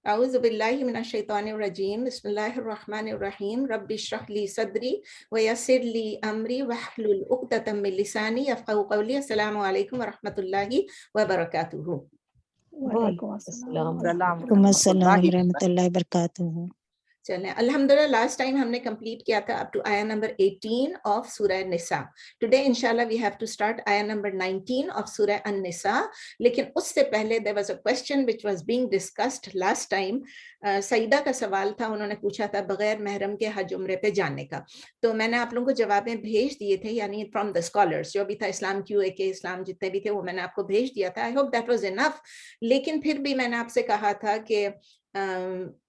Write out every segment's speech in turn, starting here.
اعوذ باللہ من الشیطان الرجیم بسم اللہ الرحمن الرحیم رب اشرح لی صدری ویسر لی امری واحلل عقدۃ من لسانی یفقہوا قولی. السلام علیکم ورحمۃ اللہ وبرکاتہ. وعلیکم السلام وعلیکم السلام ورحمۃ اللہ وبرکاتہ. چلیں الحمدللہ لاسٹ ٹائم ہم نے کمپلیٹ کیا تھا اپ ٹو آیا نمبر 18 آف سورہ نساء. ٹوڈے انشاءاللہ وی ہیو ٹو اسٹارٹ آیا نمبر 19 آف سورہ النساء. لیکن اس سے پہلے there was a question which was being discussed last time. Saeeda کا سوال تھا, انہوں نے پوچھا تھا بغیر محرم کے حج عمرے پہ جانے کا. تو میں نے آپ لوگوں کو جوابیں بھیج دیے تھے, یعنی فرام دا اسکالرس جو بھی تھا, اسلام کیو اے کے اسلام جتنے بھی تھے وہ میں نے آپ کو بھیج دیا تھا. I hope that was enough. لیکن پھر بھی میں نے آپ سے کہا تھا کہ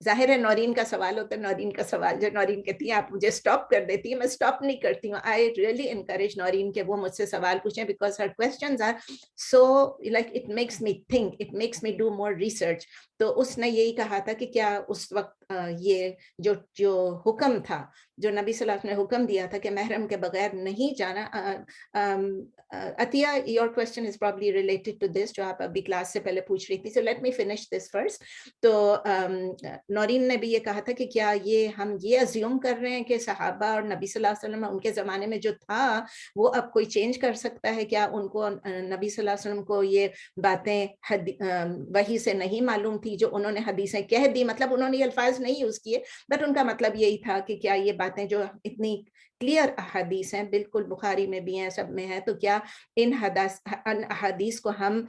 ظاہر ہے نورین کا سوال ہوتا ہے, نورین کا سوال جو نورین کہتی ہے آپ مجھے اسٹاپ کر دیتی ہے, میں اسٹاپ نہیں کرتی ہوں. آئی ریئلی انکریج نورین کہ وہ مجھ سے سوال پوچھیں بیکاز ہر questions are so like it makes me think, it makes me do more research. تو اس نے یہی کہا تھا کہ کیا اس وقت یہ جو حکم تھا, جو نبی صلی اللہ علیہ وسلم نے حکم دیا تھا کہ محرم کے بغیر نہیں جانا. Atiya your question is probably related to this جو آپ ابھی کلاس سے پہلے پوچھ رہی تھی. So let me finish this first. تو نورین نے بھی یہ کہا تھا کہ کیا یہ ہم یہ ازیوم کر رہے ہیں کہ صحابہ اور نبی صلی اللہ علیہ وسلم ان کے زمانے میں جو تھا وہ اب کوئی چینج کر سکتا ہے کیا؟ ان کو نبی صلی اللہ علیہ وسلم کو یہ باتیں وحی سے نہیں معلوم تھی جو انہوں نے حدیثیں کہہ دی, مطلب انہوں نے یہ الفاظ نہیں یوز کیے بٹ ان کا مطلب یہی تھا کہ کیا یہ باتیں جو اتنی کلیئر احادیث ہیں, بالکل بخاری میں بھی ہیں, سب میں ہے, تو کیا ان احادیث کو ہم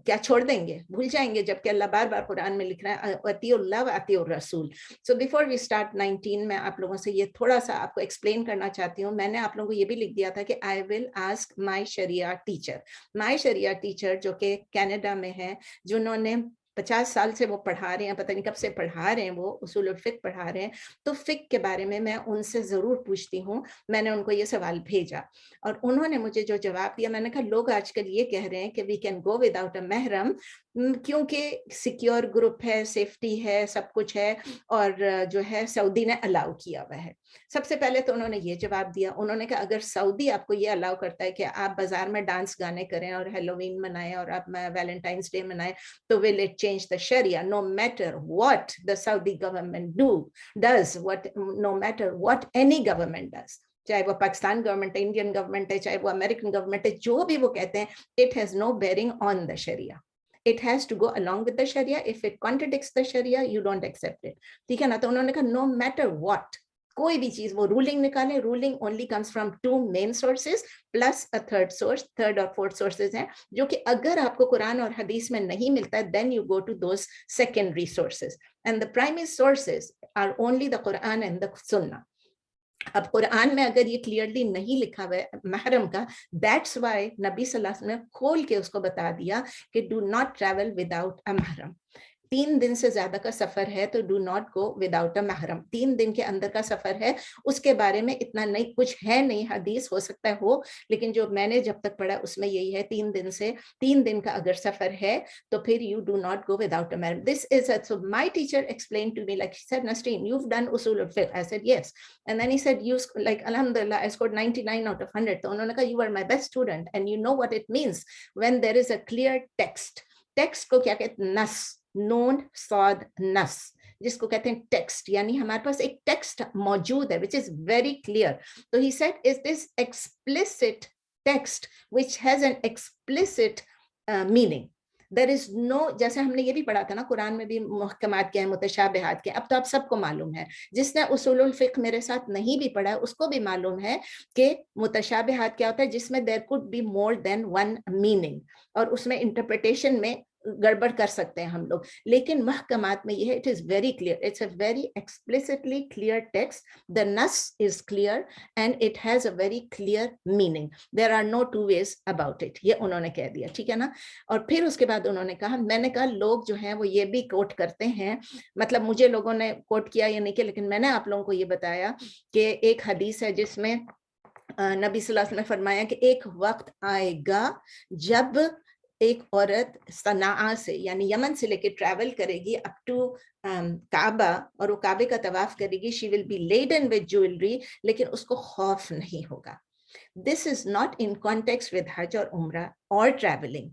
کیا چھوڑ دیں گے, بھول جائیں گے, جبکہ اللہ بار بار قرآن میں لکھ رہا ہے اطیعوا اللہ و اطیعوا الرسول. سو بیفور وی اسٹارٹ 19 میں آپ لوگوں سے یہ تھوڑا سا آپ کو ایکسپلین کرنا چاہتی ہوں. میں نے آپ لوگوں کو یہ بھی لکھ دیا تھا کہ آئی will ask my Shariah teacher جو کہ کینیڈا میں ہے, جنہوں نے 50 سال سے وہ پڑھا رہے ہیں, پتہ نہیں کب سے پڑھا رہے ہیں, وہ اصول الفقہ پڑھا رہے ہیں. تو فقہ کے بارے میں ان سے ضرور پوچھتی ہوں. میں نے ان کو یہ سوال بھیجا اور انہوں نے مجھے جو جواب دیا, میں نے کہا لوگ آج کل یہ کہہ رہے ہیں کہ we can go without a محرم کیونکہ سیکیور گروپ ہے, سیفٹی ہے, سب کچھ ہے, اور جو ہے سعودی نے الاؤ کیا ہوا ہے. سب سے پہلے تو انہوں نے یہ جواب دیا, انہوں نے کہا اگر سعودی آپ کو یہ الاؤ کرتا ہے کہ آپ بازار میں ڈانس گانے کریں اور ہیلووین منائیں اور آپ ویلنٹائنس ڈے منائیں, تو will it change the Sharia? No matter what the Saudi government does, no matter what any government does, چاہے وہ پاکستان گورنمنٹ ہے, انڈین گورنمنٹ ہے, چاہے وہ امریکن گورنمنٹ ہے, جو بھی وہ کہتے ہیں, it has no bearing on the Sharia. It has to go along with the Sharia. If it contradicts the Sharia, you don't accept it. ٹھیک ہے نا. تو انہوں نے کہا no matter what, کوئی بھی چیز وہ رولنگ نکالیں, rolling only comes from 2 main sources plus a third source, third or fourth sources ہیں, جو کہ اگر آپ کو قرآن اور حدیث میں نہیں ملتا ہے then you go to those secondary sources, and the primary sources are only the Quran and the Sunnah. اب قرآن میں اگر یہ کلیئرلی نہیں لکھا ہوا ہے محرم کا, دیٹس وائی نبی صلی اللہ علیہ وسلم نے کھول کے اس کو بتا دیا کہ do not travel without a محرم. 3 دن سے زیادہ کا سفر ہے تو do not go without a محرم. 3 دن کے اندر کا سفر ہے, اس کے بارے میں اتنا نہیں کچھ ہے نہیں, حدیث ہو سکتا ہے ہو, لیکن جو میں نے جب تک پڑھا اس میں یہی ہے 3 دن کا اگر سفر ہے تو پھر you do not go without a mahram. This is so my teacher explained to me, like she said, Nasreen, you've done usul al-fiqh. I said yes, and then he said, you like alhamdulillah I scored 99 out of 100. تو انہوں نے کہا you are my best student and you know what it means when there is a clear text. Text کو کیا کہتے ہیں, نص, نون صاد نص, جس کو کہتے ہیں ٹیکسٹ, یعنی ہمارے پاس ایک ٹیکسٹ موجود ہے which is very clear. تو he said is this explicit text which has an explicit meaning. There is no, جیسے ہم نے یہ بھی پڑھا تھا نا قرآن میں بھی محکمات کے ہیں, متشابہات کے, اب تو آپ سب کو معلوم ہے. جس نے اصول الفقہ میرے ساتھ نہیں بھی پڑھا ہے اس کو بھی معلوم ہے کہ متشابہات کیا ہوتا ہے, جس میں there could be more than one meaning, اور اس میں انٹرپریٹیشن میں گڑبڑ کر سکتے ہیں ہم لوگ. لیکن محکمات میں یہ ہے, it is very clear, it's a very explicitly clear text, the nas is clear and it has a very clear meaning, there are no two ways about it. یہ انہوں نے کہہ دیا, ٹھیک ہے نا. اور پھر اس کے بعد انہوں نے کہا, میں نے کہا لوگ جو ہیں وہ یہ بھی کوٹ کرتے ہیں, مطلب مجھے لوگوں نے کوٹ کیا یا نہیں کیا, لیکن میں نے آپ لوگوں کو یہ بتایا کہ ایک حدیث ہے جس میں نبی صلی اللہ علیہ وسلم نے فرمایا کہ ایک وقت آئے گا جب ایک عورت صنعاء سے یعنی یمن سے لے کے ٹریول کرے گی اپ ٹو کعبہ, اور وہ کعبے کا طواف کرے گی, she will be laden with jewellery, لیکن اس کو خوف نہیں ہوگا. This is not in context with Hajj or Umrah or traveling.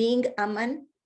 being aman,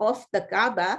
of the Kaaba,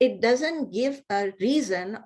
It doesn't give a reason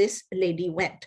this lady went.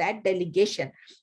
that delegation.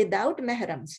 without mahrams.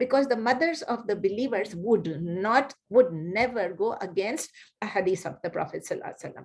because the mothers of the believers would never go against a hadith of the Prophet sallallahu alaihi wasallam.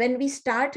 when we start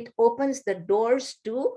it opens the doors to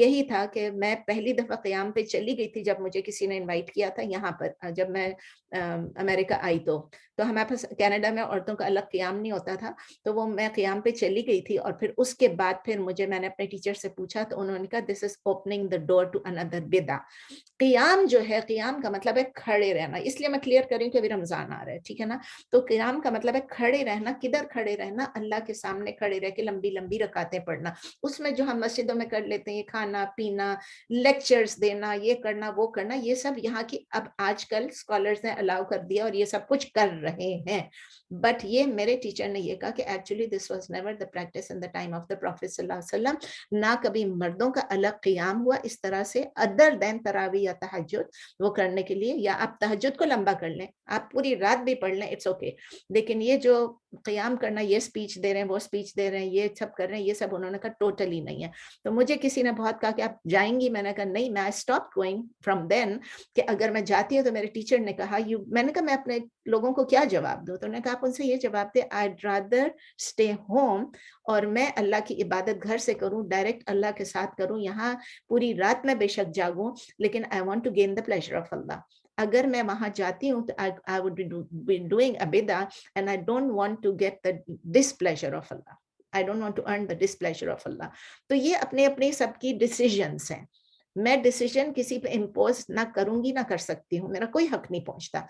یہی تھا کہ میں پہلی دفعہ قیام پہ چلی گئی تھی جب مجھے کسی نے انوائٹ کیا تھا یہاں پر, جب میں امریکہ آئی تو ہمارے پاس کینیڈا میں عورتوں کا الگ قیام نہیں ہوتا تھا, تو وہ میں قیام پہ چلی گئی تھی. اور پھر اس کے بعد پھر میں نے اپنے ٹیچر سے پوچھا تو انہوں نے کہا دس is opening the door to اندر بدع. قیام جو ہے, قیام کا مطلب ہے کھڑے رہنا, اس لیے میں کلیئر کر رہی ہوں کہ ابھی رمضان آ رہا ہے, ٹھیک ہے نا. تو قیام کا مطلب ہے کھڑے رہنا. کدھر کھڑے رہنا؟ اللہ کے سامنے کھڑے رہ کے لمبی لمبی رکعتیں پڑھنا. اس میں جو ہم مسجدوں میں کر لیتے ہیں, کھانا پینا, لیکچرز دینا, یہ کرنا وہ کرنا, یہ سب یہاں کی اب آج کل اسکالرز نے الاؤ کر دیا اور یہ سب کچھ کر رہے ہیں. بٹ یہ میرے ٹیچر نے یہ کہا کہ actually this was never the practice in the time of the prophet صلی اللہ علیہ وسلم. نہ کبھی مردوں کا الگ قیام ہوا اس طرح سے ادر دین تراویح یا تہجد وہ کرنے کے لیے. یا آپ تہجد کو لمبا کر لیں, آپ پوری رات بھی پڑھ لیں, اٹس اوکے. لیکن یہ جو قیام کرنا, یہ اسپیچ دے رہے ہیں, وہ اسپیچ دے رہے ہیں, یہ سب کر رہے ہیں, یہ سب انہوں نے کہا ٹوٹلی نہیں ہے. تو مجھے کسی نے بہت کہا کہ آپ جائیں گی, میں نے کہا نہیں, میں اسٹاپ گوئنگ فرام دین, کہ اگر میں جاتی ہوں تو میرے ٹیچر نے کہا میں نے کہا میں اپنے لوگوں کو کیا جواب دوں, تو انہوں نے کہا آپ ان سے یہ جواب دے I'd rather stay home, اور میں اللہ کی عبادت گھر سے کروں, ڈائریکٹ اللہ کے ساتھ کروں. یہاں پوری رات میں بے شک جاگوں, لیکن I want to gain the pleasure of Allah. اگر میں وہاں جاتی ہوں تو I would be doing a bid'ah and I don't want to get the displeasure of Allah. I don't want to earn the displeasure of Allah. تو یہ اپنے اپنے سب کی ڈیسیژنس ہیں. میں ڈیسیژن کسی پہ امپوز نہ کروں گی, نہ کر سکتی ہوں, میرا کوئی حق نہیں پہنچتا.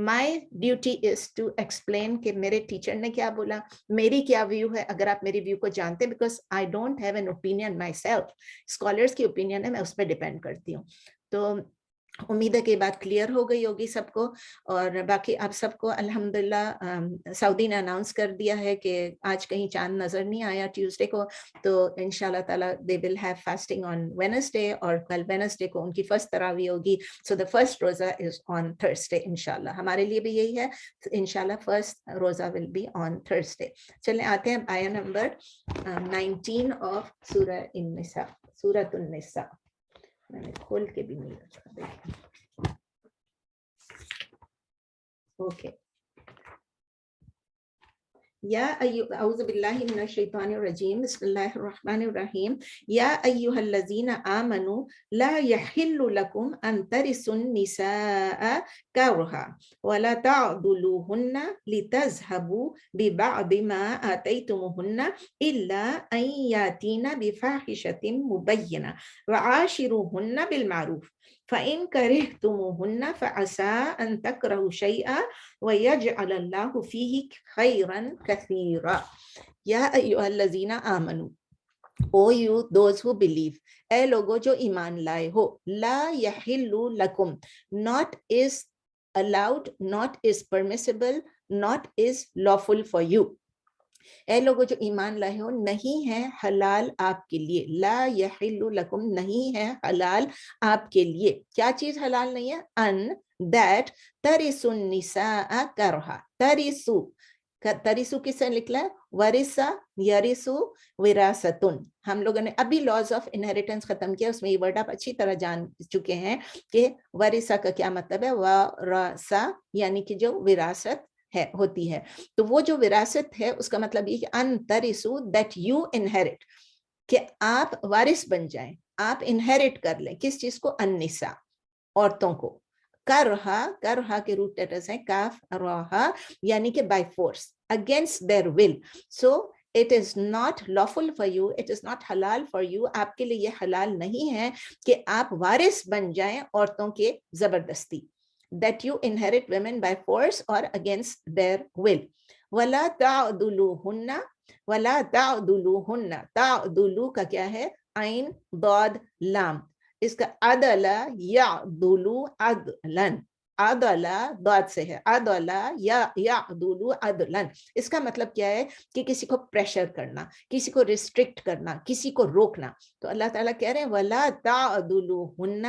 My duty is to explain کہ میرے ٹیچر نے کیا بولا, میری کیا ویو ہے. اگر آپ میری ویو کو جانتے, because I don't have an opinion my self, scholars کی اوپینین ہے, میں اس پہ ڈیپینڈ کرتی ہوں. تو امید ہے کہ بات کلیئر ہو گئی ہوگی سب کو. اور باقی آپ سب کو الحمدللہ سعودی نے اناؤنس کر دیا ہے کہ آج کہیں چاند نظر نہیں آیا ٹیوزڈے کو, تو انشاءاللہ تعالیٰ they will have fasting on Wednesday, اور کل وینسڈے کو ان کی فرسٹ تراویح ہوگی. سو دا فرسٹ روزہ از آن تھرسڈے انشاءاللہ. ہمارے لیے بھی یہی ہے انشاءاللہ, فرسٹ روزہ ول بی آن تھرسڈے. چلیں آتے ہیں آیہ نمبر 19 آف سورہ النساء, سورۃ النساء. میں نے کھول کے بھی نہیں رکھا, دیکھیں. اوکے. یا اعوذ باللہ من الشیطان الرجیم, بسم اللہ الرحمن الرحیم. یا ایھا الذین آمنوا لا یحل لکم ان ترثوا النساء کرہا ولا تعضلوہن لتذہبوا ببعض ما آتیتموہن الا ان یاتین بفاحشۃ مبینہ وعاشروہن بالمعروف فإن كرهتموهن فعسى أن تكرهوا شيئا ويجعل الله فيه خيرا كثيرا. يا أيها الذين آمنوا, O you those who believe, اے لوگو جو ایمان لائے ہو, لا يحل لکم, not is allowed, not is permissible, not is lawful for you. اے لوگو جو ایمان لائے ہو, نہیں ہے حلال آپ کے لیے. لا یحل لکم, نہیں ہے حلال آپ کے لیے. کیا چیز حلال نہیں ہے؟ ان دیٹ ترثوا النساء کرہا. ترثوا, ترثوا کس سے نکلا ہے؟ ورثہ, یرث, وراثتن. ہم لوگوں نے ابھی لاز آف انہیریٹنس ختم کیا, اس میں یہ ورڈ آپ اچھی طرح جان چکے ہیں کہ ورثہ کا کیا مطلب ہے. ورثہ یعنی کہ جو وراثت ہوتی ہے. تو وہ جو وراثت ہے اس کا مطلب یہ کہ ان ترثوا, دیٹ یو انہیرٹ, کہ آپ وارث بن جائیں, آپ انہیرٹ کر لیں. کس چیز کو؟ النساء, عورتوں کو. کرہا, کرہا کے روٹ لیٹرز ہیں کاف راہا, یعنی کہ by force, against there will. So it is not lawful for you, it is not halal for you, آپ کے لیے یہ حلال نہیں ہے کہ آپ وارث بن جائیں عورتوں کے زبردستی. That you inherit women by force or against their will. وَلَا تَعْضُلُوهُنَّ, وَلَا تَعْضُلُوهُنَّ, تعدلو کا کیا ہے؟ عین ضاد لام. اس کا عدلا یعدلو عدلن, عدلا ضاد سے ہے, عدلا یعدلو عدلن. اس کا مطلب کیا ہے کہ کسی کو پریشر کرنا, کسی کو ریسٹرکٹ کرنا, کسی کو روکنا. تو اللہ تعالیٰ کہہ رہے ہیں وَلَا تَعْضُلُوهُنَّ,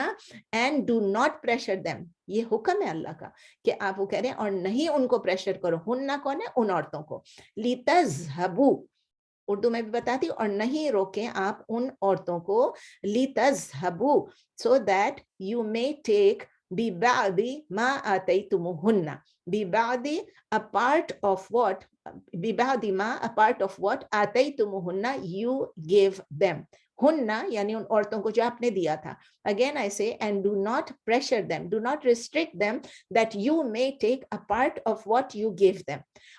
and do not pressure them. یہ حکم ہے اللہ کا کہ آپ وہ کہہ رہے ہیں اور نہیں ان کو پریشر کرو. ہننا کون ہے؟ ان عورتوں کو. لِتَذْهَبُوا, اردو میں بھی بتاتی, اور نہیں روکیں آپ ان عورتوں کو. لِتَذْهَبُوا, so that you may take بِبَعْضِ مَا آتَيْتُمُوهُنَّ. بِبَعْضِ a part of what, بِبَعْضِ مَا a part of what آتَيْتُمُوهُنَّ you gave them. hunna yani un aurton ko jo aapne diya tha. Again I say, and do not pressure them, do not restrict them that you may take a part of what you gave them.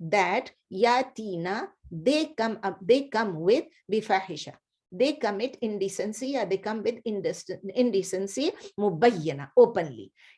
that yatina they come with bifahisha, they commit indecency or they come with indecency mubayyana, openly,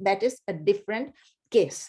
that is a different case.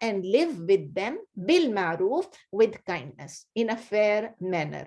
and live with them bil ma'ruf, with kindness, in a fair manner.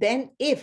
then if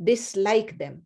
dislike them,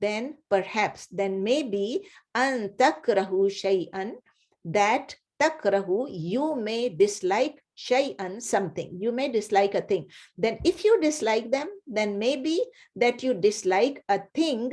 then perhaps, then maybe, an takrahu shay'an, that takrahu, you may dislike shay'an, something, you may dislike a thing. Then if you dislike them, then maybe that you dislike a thing.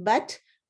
but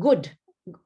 good,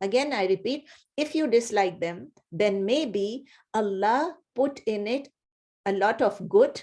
Again I repeat, if you dislike them, then maybe Allah put in it a lot of good.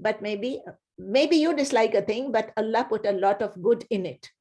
but maybe you dislike a thing, but Allah put a lot of good in it.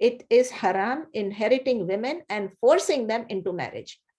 It is haram inheriting women and forcing them into marriage.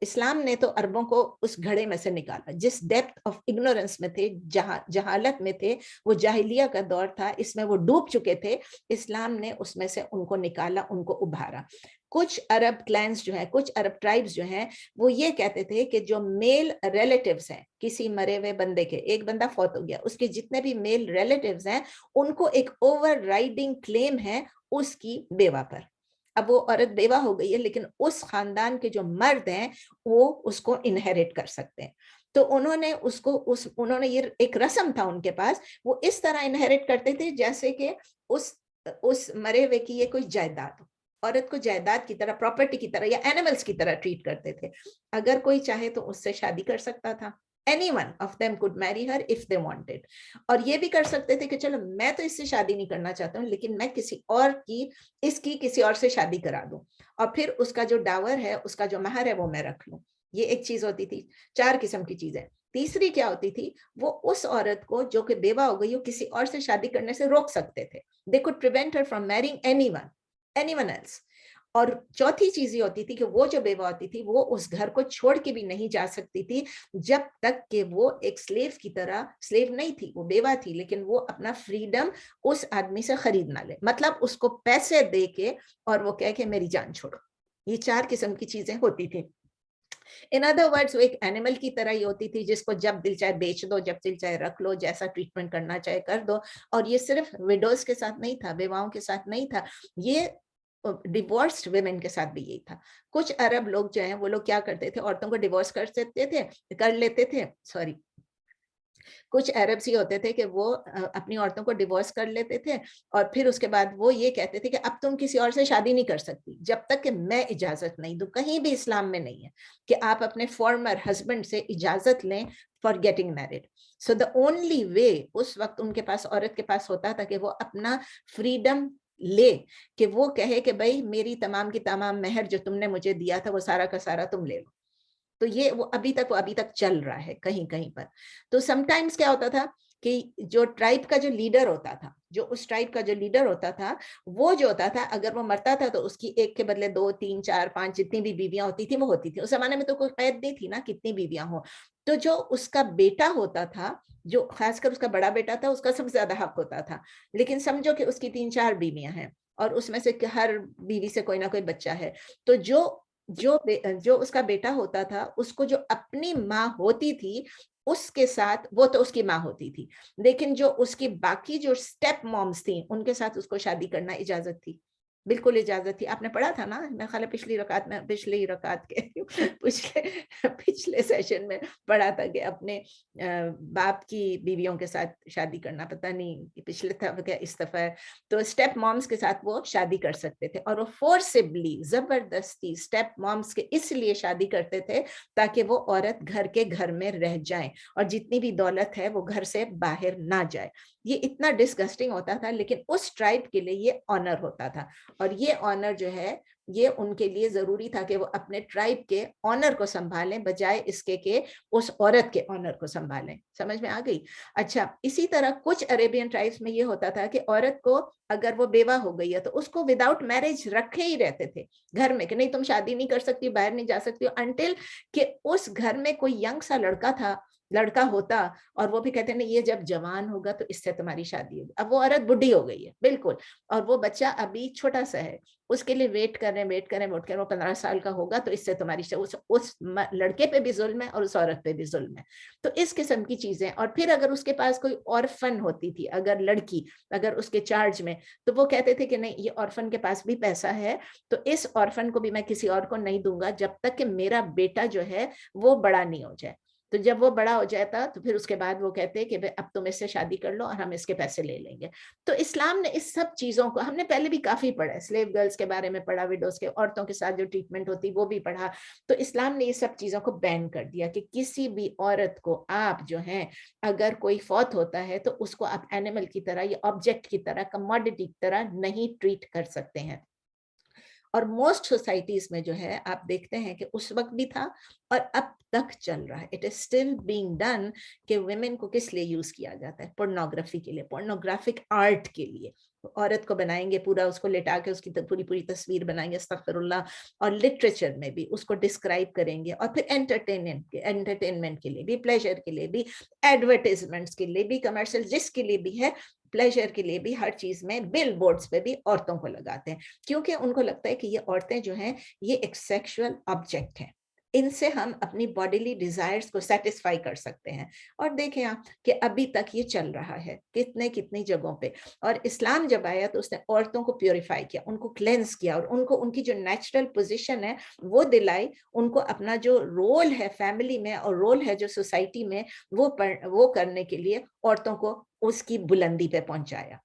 اسلام نے تو عربوں کو اس گھڑے میں سے نکالا, جس depth of ignorance میں تھے, جہالت میں تھے, وہ جاہلیہ کا دور تھا, اس میں وہ ڈوب چکے تھے. اسلام نے اس میں سے ان کو نکالا, ان کو ابھارا. کچھ عرب کلینز جو ہیں, کچھ عرب ٹرائبز جو ہیں, وہ یہ کہتے تھے کہ جو میل ریلیٹیوز ہیں کسی مرے ہوئے بندے کے, ایک بندہ فوت ہو گیا, اس کے جتنے بھی میل ریلیٹیوز ہیں ان کو ایک اوور رائڈنگ کلیم ہے اس کی بیوہ پر. اب وہ عورت بیوہ ہو گئی ہے لیکن اس خاندان کے جو مرد ہیں وہ اس کو انہیریٹ کر سکتے ہیں. تو انہوں نے اس کو انہوں نے یہ ایک رسم تھا ان کے پاس, وہ اس طرح انہیریٹ کرتے تھے جیسے کہ اس مرے ہوئے کی یہ کوئی جائیداد ہو. عورت کو جائیداد کی طرح, پراپرٹی کی طرح یا اینیملز کی طرح ٹریٹ کرتے تھے. اگر کوئی چاہے تو اس سے شادی کر سکتا تھا. Anyone of them could marry her if they wanted. اور یہ بھی کر سکتے تھے کہ چلو میں تو اس سے شادی نہیں کرنا چاہتا ہوں لیکن میں کسی اور کی, اس کی کسی اور سے شادی کرا دوں اور پھر اس کا جو ڈاور ہے, اس کا جو مہر ہے وہ میں رکھ لوں. یہ ایک چیز ہوتی تھی. 4 قسم کی چیزیں. تیسری کیا ہوتی تھی, وہ اس عورت کو جو کہ بیوہ ہو گئی ہو کسی اور سے شادی کرنے سے روک سکتے تھے. They could prevent her from marrying anyone else. اور چوتھی چیز یہ ہوتی تھی کہ وہ جو بیوہ ہوتی تھی وہ اس گھر کو چھوڑ کے بھی نہیں جا سکتی تھی جب تک کہ وہ ایک سلیو کی طرح, سلیو نہیں تھی, وہ بیوہ تھی لیکن وہ اپنا فریڈم اس آدمی سے خرید نہ لے, مطلب اس کو پیسے دے کے اور وہ کہے کہ میری جان چھوڑو. یہ 4 قسم کی چیزیں ہوتی تھی. In other words, وہ ایک اینیمل کی طرح ہی ہوتی تھی جس کو جب دل چاہے بیچ دو, جب دل چاہے رکھ لو, جیسا ٹریٹمنٹ کرنا چاہے کر دو. اور یہ صرف ویڈوز کے ساتھ نہیں تھا, بیواؤں کے ساتھ نہیں تھا, یہ ڈیورسڈ ویمن کے ساتھ بھی یہی تھا. کچھ عرب لوگ جو ہیں وہ لوگ کیا کرتے تھے, عورتوں کو ڈیورس کر لیتے تھے کچھ عربs ہی ہوتے تھے کہ وہ اپنی عورتوں کو ڈیورس کر لیتے تھے اور پھر اس کے بعد وہ یہ کہتے تھے کہ اب تم کسی اور سے شادی نہیں کر سکتی جب تک کہ میں اجازت نہیں دوں. کہیں بھی اسلام میں نہیں ہے کہ آپ اپنے فارمر ہسبینڈ سے اجازت لیں for getting married. So the only way اس وقت ان کے پاس, عورت کے پاس ہوتا تھا کہ وہ اپنا فریڈم لے, کہ وہ کہے کہ بھائی میری تمام کی تمام مہر جو تم نے مجھے دیا تھا وہ سارا کا سارا تم لے لو. تو یہ وہ ابھی تک چل رہا ہے کہیں کہیں پر. تو سم ٹائمز کیا ہوتا تھا کہ جو ٹرائب کا جو لیڈر ہوتا تھا, جو اس ٹرائب کا جو لیڈر ہوتا تھا, وہ جو ہوتا تھا اگر وہ مرتا تھا تو اس کی ایک کے بدلے 2 3 4 5 جتنی بھی بیویاں ہوتی تھی وہ ہوتی تھی. اس زمانے میں تو کوئی قید نہیں تھی نا کتنی بیویاں ہوں. تو جو اس کا بیٹا ہوتا تھا, جو خاص کر اس کا بڑا بیٹا تھا, اس کا سب سے زیادہ حق ہوتا تھا. لیکن سمجھو کہ اس کی 3 4 بیویاں ہیں اور اس میں سے ہر بیوی سے کوئی نہ کوئی بچہ ہے. تو جو اس کا بیٹا ہوتا تھا, اس کو جو اپنی ماں ہوتی تھی اس کے ساتھ, وہ تو اس کی ماں ہوتی تھی, لیکن جو اس کی باقی جو سٹیپ مومز تھیں ان کے ساتھ اس کو شادی کرنا اجازت تھی, بالکل اجازت تھی. آپ نے پڑھا تھا نا, میں خیال پچھلی رکعت کے پچھلے سیشن میں پڑھا تھا کہ اپنے باپ کی بیویوں کے ساتھ شادی کرنا, پتہ نہیں پچھلے دفعہ اس دفعہ. تو اسٹیپ مومز کے ساتھ وہ شادی کر سکتے تھے اور وہ فورسبلی, زبردستی اسٹیپ مومز کے اس لیے شادی کرتے تھے تاکہ وہ عورت گھر کے گھر میں رہ جائیں اور جتنی بھی دولت ہے وہ گھر سے باہر نہ جائے. یہ اتنا ڈسگسٹنگ ہوتا تھا لیکن اس ٹرائب کے لیے یہ آنر ہوتا تھا, اور یہ آنر جو ہے یہ ان کے لیے ضروری تھا کہ وہ اپنے ٹرائب کے آنر کو سنبھالیں بجائے اس کے کہ اس عورت کے آنر کو سنبھالیں. سمجھ میں آ گئی؟ اچھا, اسی طرح کچھ عربین ٹرائبس میں یہ ہوتا تھا کہ عورت کو اگر وہ بیوہ ہو گئی ہے تو اس کو وداؤٹ میرج رکھے ہی رہتے تھے گھر میں کہ نہیں تم شادی نہیں کر سکتی, باہر نہیں جا سکتی, انٹل کہ اس گھر میں کوئی ینگ سا لڑکا ہوتا اور وہ بھی کہتے ہیں یہ جب جوان ہوگا تو اس سے تمہاری شادی ہوگی. اب وہ عورت بڈھی ہو گئی ہے بالکل, اور وہ بچہ ابھی چھوٹا سا ہے, اس کے لیے ویٹ کریں وہ 15 سال کا ہوگا تو اس سے تمہاری اس لڑکے پہ بھی ظلم ہے اور اس عورت پہ بھی ظلم ہے. تو اس قسم کی چیزیں. اور پھر اگر اس کے پاس کوئی آرفن ہوتی تھی, اگر لڑکی اگر اس کے چارج میں, تو وہ کہتے تھے کہ نہیں یہ آرفن کے پاس بھی پیسہ ہے تو اس آرفن کو بھی میں کسی اور کو نہیں دوں گا جب تک کہ میرا بیٹا جو ہے وہ بڑا نہیں ہو جائے. تو جب وہ بڑا ہو جاتا تو پھر اس کے بعد وہ کہتے کہ اب تم اس سے شادی کر لو اور ہم اس کے پیسے لے لیں گے. تو اسلام نے اس سب چیزوں کو, ہم نے پہلے بھی کافی پڑھا, سلیو گرلز کے بارے میں پڑھا, ویڈوز کے عورتوں کے ساتھ جو ٹریٹمنٹ ہوتی وہ بھی پڑھا. تو اسلام نے یہ سب چیزوں کو بین کر دیا کہ کسی بھی عورت کو آپ جو ہیں اگر کوئی فوت ہوتا ہے تو اس کو آپ اینیمل کی طرح یا آبجیکٹ کی طرح, کموڈٹی کی طرح نہیں ٹریٹ کر سکتے ہیں. اور موسٹ سوسائٹیز میں جو ہے آپ دیکھتے ہیں کہ اس وقت بھی تھا اور اب تک چل رہا ہے. It is still being done کہ ویمن کو کس لیے یوز کیا جاتا ہے, پورنوگرافی کے لیے, پورنوگرافک آرٹ کے لیے. عورت کو بنائیں گے پورا, اس کو لٹا کے اس کی پوری تصویر بنائیں گے استغفراللہ, اور لٹریچر میں بھی اس کو ڈسکرائب کریں گے, اور پھر انٹرٹینمنٹ کے لیے بھی, پلیجر کے لیے بھی, ایڈورٹیزمنٹس کے لیے بھی, کمرشل جس کے لیے بھی ہے, پلیجر کے لیے بھی, ہر چیز میں بل بورڈز پہ بھی عورتوں کو لگاتے ہیں, کیونکہ ان کو لگتا ہے کہ یہ عورتیں جو ہیں یہ ایک سیکشول آبجیکٹ ہیں, ان سے ہم اپنی باڈیلی ڈیزائرز کو سیٹسفائی کر سکتے ہیں. اور دیکھیں آپ کہ ابھی تک یہ چل رہا ہے کتنی جگہوں پہ, اور اسلام جب آیا تو اس نے عورتوں کو پیوریفائی کیا, ان کو کلینز کیا, اور ان کی جو نیچرل پوزیشن ہے وہ دلائی, ان کو اپنا جو رول ہے فیملی میں اور رول ہے جو سوسائٹی میں وہ کرنے کے لیے عورتوں کو اس کی بلندی پہ پہنچایا.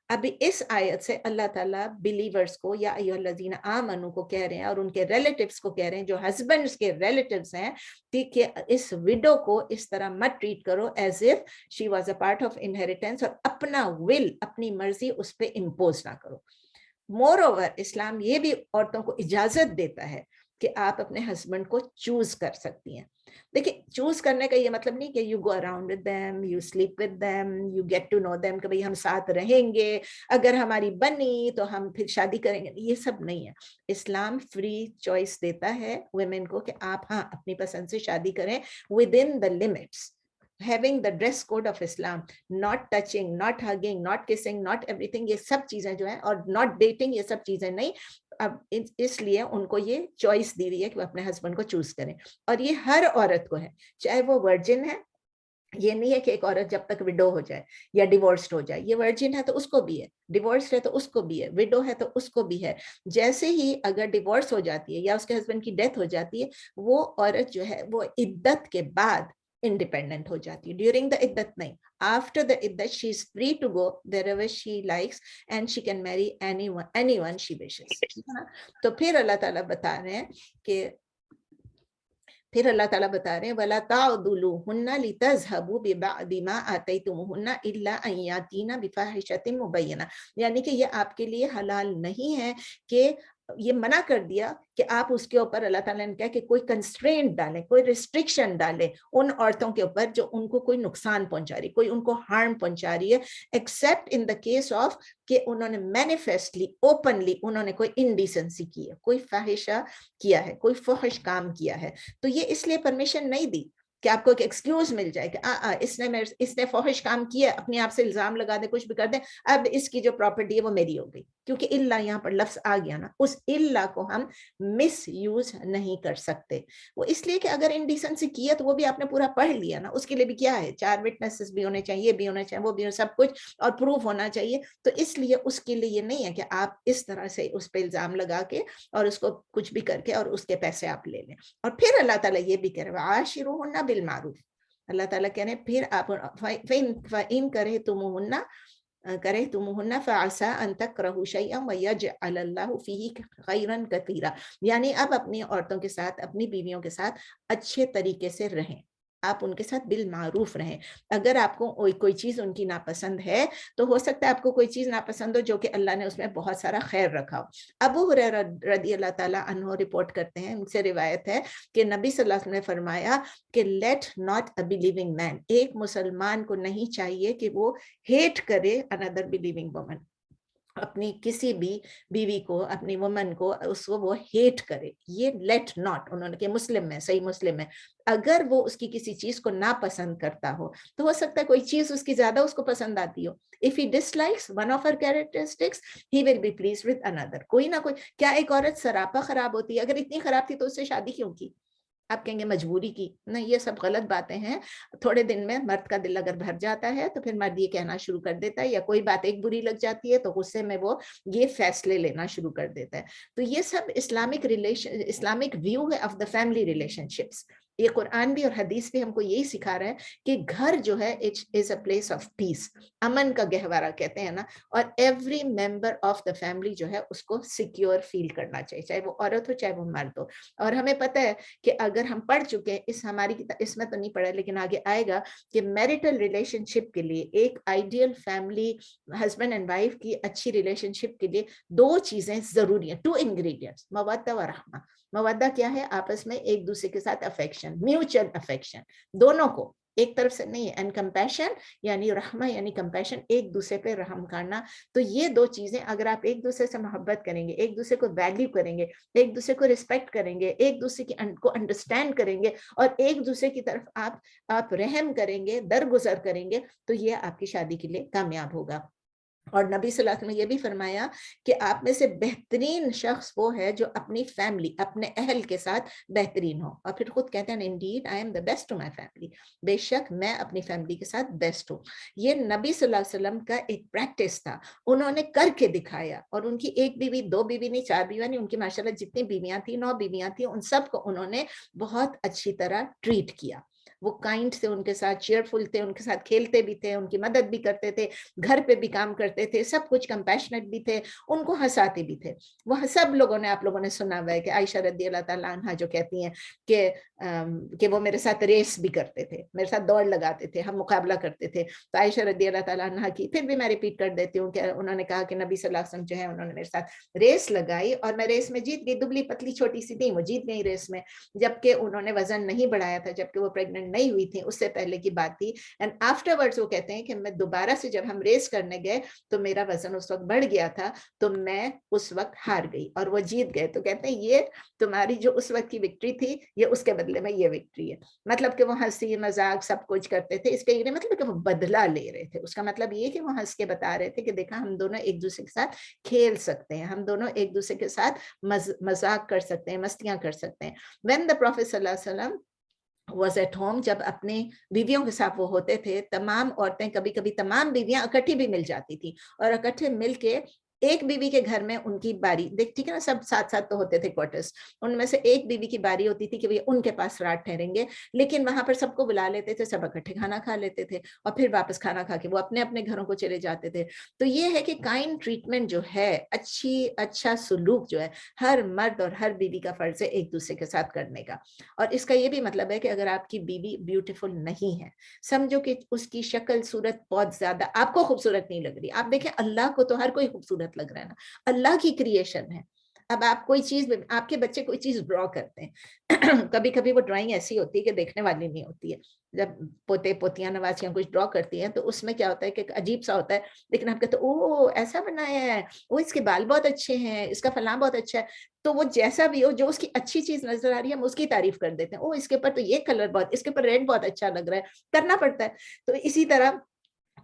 ابھی اس آیت سے اللہ تعالیٰ بلیورز کو یا ایھا الذین آمنوا کو کہہ رہے ہیں, اور ان کے ریلیٹیوز کو کہہ رہے ہیں جو ہسبینڈز کے ریلیٹیوز ہیں, کہ اس وڈو کو اس طرح مت ٹریٹ کرو as if she was a part of inheritance, اور اپنا ول, اپنی مرضی اس پہ امپوز نہ کرو. مور اوور اسلام یہ بھی عورتوں کو اجازت دیتا ہے کہ آپ اپنے ہسبینڈ کو چوز کر سکتی ہیں. دیکھیں چوز کرنے کا یہ مطلب نہیں کہ you go around with them, you sleep with them, you get to know them, کہ بھئی ہم ساتھ رہیں گے, اگر ہماری بنی تو ہم پھر شادی کریں گے, یہ سب نہیں ہے. اسلام فری چوائس دیتا ہے ویمن کو کہ آپ ہاں اپنی پسند سے شادی کریں with in the limits, having the dress code of Islam, not touching, not hugging, not kissing, not everything, یہ سب چیزیں جو ہیں, اور not dating, یہ سب چیزیں نہیں. اب اس لیے ان کو یہ چوائس دی ہوئی ہے کہ وہ اپنے ہسبینڈ کو چوز کریں, اور یہ ہر عورت کو ہے, چاہے وہ ورجن ہے. یہ نہیں ہے کہ ایک عورت جب تک وڈو ہو جائے یا ڈیورسڈ ہو جائے, یہ ورجن ہے تو اس کو بھی ہے, ڈیورسڈ ہے تو اس کو بھی ہے, وڈو ہے تو اس کو بھی ہے. جیسے ہی اگر ڈیورس ہو جاتی ہے یا اس کے ہسبینڈ کی ڈیتھ ہو جاتی ہے, وہ عورت جو ہے وہ عدت کے بعد انڈیپینڈنٹ ہو جاتی ہے. ڈیورنگ دا عدت نہیں, after the iddat she is free to go wherever she likes and she can marry anyone she wishes. تو پھر اللہ تعالیٰ بتا رہے ہیں کہ وَلَا تَعْضُلُوهُنَّ لِتَذْهَبُوا بِبَعْضِ مَا آتَيْتُمُوهُنَّ إِلَّا أَن يَأْتِينَ بِفَاحِشَةٍ مُبَيِّنَةٍ, یعنی کہ یہ آپ کے لیے حلال نہیں ہے کہ یہ منع کر دیا کہ آپ اس کے اوپر, اللہ تعالیٰ نے کہا کہ کوئی کنسٹرینٹ ڈالیں, کوئی ریسٹرکشن ڈالیں ان عورتوں کے اوپر جو ان کو کوئی نقصان پہنچا رہی, کوئی ان کو ہارم پہنچا رہی ہے, accept in the case of کہ انہوں نے مینیفیسٹلی اوپنلی انہوں نے کوئی انڈیسنسی کی ہے, کوئی فاحشہ کیا ہے, کوئی فحش کام کیا ہے. تو یہ اس لیے پرمیشن نہیں دی کہ آپ کو ایک ایکسکیوز مل جائے کہ اس نے فحش کام کیا, اپنے آپ سے الزام لگا دے, کچھ بھی کر دیں, اب اس کی جو پراپرٹی ہے وہ میری ہو گئی, کیونکہ اللہ یہاں پر لفظ آ گیا نا, اس اللہ کو ہم مس یوز نہیں کر سکتے. وہ اس لیے کہ اگر انڈیسنسی کی ہے تو وہ بھی آپ نے پورا پڑھ لیا نا, اس کے لیے بھی کیا ہے, 4 وٹنسز بھی ہونے چاہیے, بھی ہونے چاہیے, وہ بھی سب کچھ, اور پروف ہونا چاہیے. تو اس لیے اس کے لیے یہ نہیں ہے کہ آپ اس طرح سے اس پہ الزام لگا کے اور اس کو کچھ بھی کر کے اور اس کے پیسے آپ لے لیں. اور پھر اللہ تعالیٰ یہ بھی کہہ رہے ہیں وَعَاشِرُوهُنَّ بِالْمَعْرُوفِ, اللہ تعالیٰ کہہ رہے ہیں پھر آپ فَإِن كَرِهْتُمُوهُنَّ فَعَسَىٰ أَن تَكْرَهُوا شَيْئًا وَيَجْعَلَ اللَّهُ فِيهِ خَيْرًا كَثِيرًا, یعنی اب اپنی عورتوں کے ساتھ, اپنی بیویوں کے ساتھ اچھے طریقے سے رہیں, آپ ان کے ساتھ بالمعروف رہیں. اگر آپ کو کوئی چیز ان کی ناپسند ہے تو ہو سکتا ہے آپ کو کوئی چیز ناپسند ہو جو کہ اللہ نے اس میں بہت سارا خیر رکھا ہو. ابو ہریرہ رضی اللہ تعالیٰ عنہ رپورٹ کرتے ہیں, ان سے روایت ہے کہ نبی صلی اللہ علیہ وسلم نے فرمایا کہ لیٹ ناٹ اے بلیونگ مین, ایک مسلمان کو نہیں چاہیے کہ وہ ہیٹ کرے another believing woman, اپنی کسی بھی بیوی کو, اپنی ومن کو, اس کو وہ ہیٹ کرے. یہ لیٹ ناٹ, انہوں نے کہ مسلم میں, صحیح مسلم میں, اگر وہ اس کی کسی چیز کو ناپسند کرتا ہو تو ہو سکتا ہے کوئی چیز اس کی زیادہ اس کو پسند آتی ہو. If he dislikes one of her characteristics, he will be pleased with another. کوئی نہ کوئی, کیا ایک عورت سراپا خراب ہوتی ہے؟ اگر اتنی خراب تھی تو اس سے شادی کیوں کی؟ آپ کہیں گے مجبوری کی, نہیں, یہ سب غلط باتیں ہیں. تھوڑے دن میں مرد کا دل اگر بھر جاتا ہے تو پھر مرد یہ کہنا شروع کر دیتا ہے, یا کوئی بات ایک بری لگ جاتی ہے تو غصے میں وہ یہ فیصلے لینا شروع کر دیتا ہے. تو یہ سب اسلامک ویو ہے of the family relation ships. یہ قرآن بھی اور حدیث بھی ہم کو یہی سکھا رہا ہے کہ گھر جو ہے از اے پلیس آف پیس, امن کا گہوارہ کہتے ہیں نا, اور every member of the family جو ہے اس کو سیکیور فیل کرنا چاہیے, چاہے وہ عورت ہو چاہے وہ مرد ہو. اور ہمیں پتہ ہے کہ اگر ہم پڑھ چکے ہیں, اس میں تو نہیں پڑھا لیکن آگے آئے گا کہ میرٹل ریلیشن شپ کے لیے, ایک ideal family husband and wife کی اچھی ریلیشن شپ کے لیے 2 چیزیں ضروری ہیں, 2 انگریڈینٹس, مودہ و رحمہ. مودہ کیا ہے؟ آپس میں ایک دوسرے کے ساتھ افیکشن, میوچل افیکشن, دونوں کو ایک طرف سے نہیں. اینڈ کمپیشن یعنی رحمہ یعنی کمپیشن, ایک دوسرے پہ رحم کرنا. تو یہ دو چیزیں اگر آپ ایک دوسرے سے محبت کریں گے, ایک دوسرے کو ویلیو کریں گے, ایک دوسرے کو رسپیکٹ کریں گے, ایک دوسرے کی کو انڈرسٹینڈ کریں گے, اور ایک دوسرے کی طرف آپ رحم کریں گے, درگزر کریں گے, تو یہ آپ کی شادی کے لیے کامیاب ہوگا. اور نبی صلی اللہ علیہ وسلم نے یہ بھی فرمایا کہ آپ میں سے بہترین شخص وہ ہے جو اپنی فیملی, اپنے اہل کے ساتھ بہترین ہو. اور پھر خود کہتے ہیں indeed I am the best to my family, بے شک میں اپنی فیملی کے ساتھ بیسٹ ہوں. یہ نبی صلی اللہ علیہ وسلم کا ایک پریکٹس تھا, انہوں نے کر کے دکھایا. اور ان کی ایک بیوی, دو بیوی نہیں, چار بیویاں نہیں, ان کی ماشاءاللہ جتنی بیویاں تھیں, 9 بیویاں تھیں, ان سب کو انہوں نے بہت اچھی طرح ٹریٹ کیا. وہ کائنڈ تھے ان کے ساتھ, چیئرفل تھے, ان کے ساتھ کھیلتے بھی تھے, ان کی مدد بھی کرتے تھے, گھر پہ بھی کام کرتے تھے, سب کچھ کمپیشنیٹ بھی تھے, ان کو ہنساتے بھی تھے. وہ سب لوگوں نے, آپ لوگوں نے سنا ہوا ہے کہ عائشہ رضی اللہ تعالیٰ عنہا جو کہتی ہیں کہ وہ میرے ساتھ ریس بھی کرتے تھے, میرے ساتھ دوڑ لگاتے تھے, ہم مقابلہ کرتے تھے. تو عائشہ رضی اللہ تعالیٰ عنہا کی, پھر بھی میں ریپیٹ کر دیتی ہوں, کہ انہوں نے کہا کہ نبی صلی اللہ علیہ وسلم جو ہے انہوں نے میرے ساتھ ریس لگائی اور میں ریس میں جیت گئی. دبلی پتلی چھوٹی سی تھی, وہ جیت گئی ریس میں, جبکہ انہوں نے وزن نہیں بڑھایا تھا, جبکہ وہ پریگننٹ نہیں ہوئی تھی, اس سے پہلے کی بات تھی. اینڈ آفٹر ورڈز وہ کہتے ہیں کہ میں دوبارہ سے جب ہم ریس کرنے گئے تو میرا وزن اس وقت بڑھ گیا تھا, تو میں اس وقت ہار گئی اور وہ جیت گئے. تو کہتے ہیں یہ تمہاری جو اس وقت کی وکٹری تھی, یہ اس کے بدلے میں یہ وکٹری ہے. مطلب کہ وہ ہنسی مذاق سب کچھ کرتے تھے, اس کا یہ نہیں مطلب کہ وہ بدلہ لے رہے تھے, اس کا مطلب یہ کہ وہ ہنس کے بتا رہے تھے کہ دیکھا ہم دونوں ایک دوسرے کے ساتھ کھیل سکتے ہیں, ہم دونوں ایک دوسرے کے ساتھ مذاق کر سکتے ہیں, مستیاں کر سکتے ہیں. When the Prophet صلی اللہ علیہ وسلم was at home, جب اپنے بیویوں کے ساتھ وہ ہوتے تھے, تمام عورتیں, کبھی کبھی تمام بیویاں اکٹھی بھی مل جاتی تھی, اور اکٹھے مل کے ایک بیوی کے گھر میں ان کی باری, ٹھیک ہے نا, سب ساتھ ساتھ تو ہوتے تھے کوارٹرز, ان میں سے ایک بیوی کی باری ہوتی تھی کہ وہ ان کے پاس رات ٹھہریں گے, لیکن وہاں پر سب کو بلا لیتے تھے, سب اکٹھے کھانا کھا لیتے تھے, اور پھر واپس کھانا کھا کے وہ اپنے اپنے گھروں کو چلے جاتے تھے. تو یہ ہے کہ کائنڈ ٹریٹمنٹ جو ہے, اچھا سلوک جو ہے, ہر مرد اور ہر بیوی کا فرض ہے ایک دوسرے کے ساتھ کرنے کا. اور اس کا یہ بھی مطلب ہے کہ اگر آپ کی بیوی بیوٹیفل نہیں ہے, سمجھو کہ اس کی شکل صورت بہت زیادہ آپ کو خوبصورت نہیں لگ رہی, آپ دیکھیں اللہ کو تو ہر کوئی خوبصورت لگ رہا ہے نا, اللہ کی کریشن ہے. اب آپ کوئی چیز, آپ کے بچے کوئی چیز ڈرا کرتے ہیں, کبھی کبھی وہ ڈرائنگ ایسی ہوتی ہے کہ دیکھنے والی نہیں ہوتی ہے. جب پوتے پوتیاں نوازیاں کچھ ڈرا کرتی ہیں تو اس میں کیا ہوتا ہے کہ عجیب سا ہوتا ہے, لیکن آپ کہتے ہیں او ایسا بنایا ہے, وہ اس کے بال بہت اچھے ہیں, اس کا فلاں بہت اچھا ہے. تو وہ جیسا بھی ہو, جو اس کی اچھی چیز نظر آ رہی ہے ہم اس کی تعریف کر دیتے ہیں, او اس کے اوپر تو یہ کلر بہت, اس کے اوپر ریڈ بہت اچھا لگ رہا ہے, کرنا پڑتا ہے. تو اسی طرح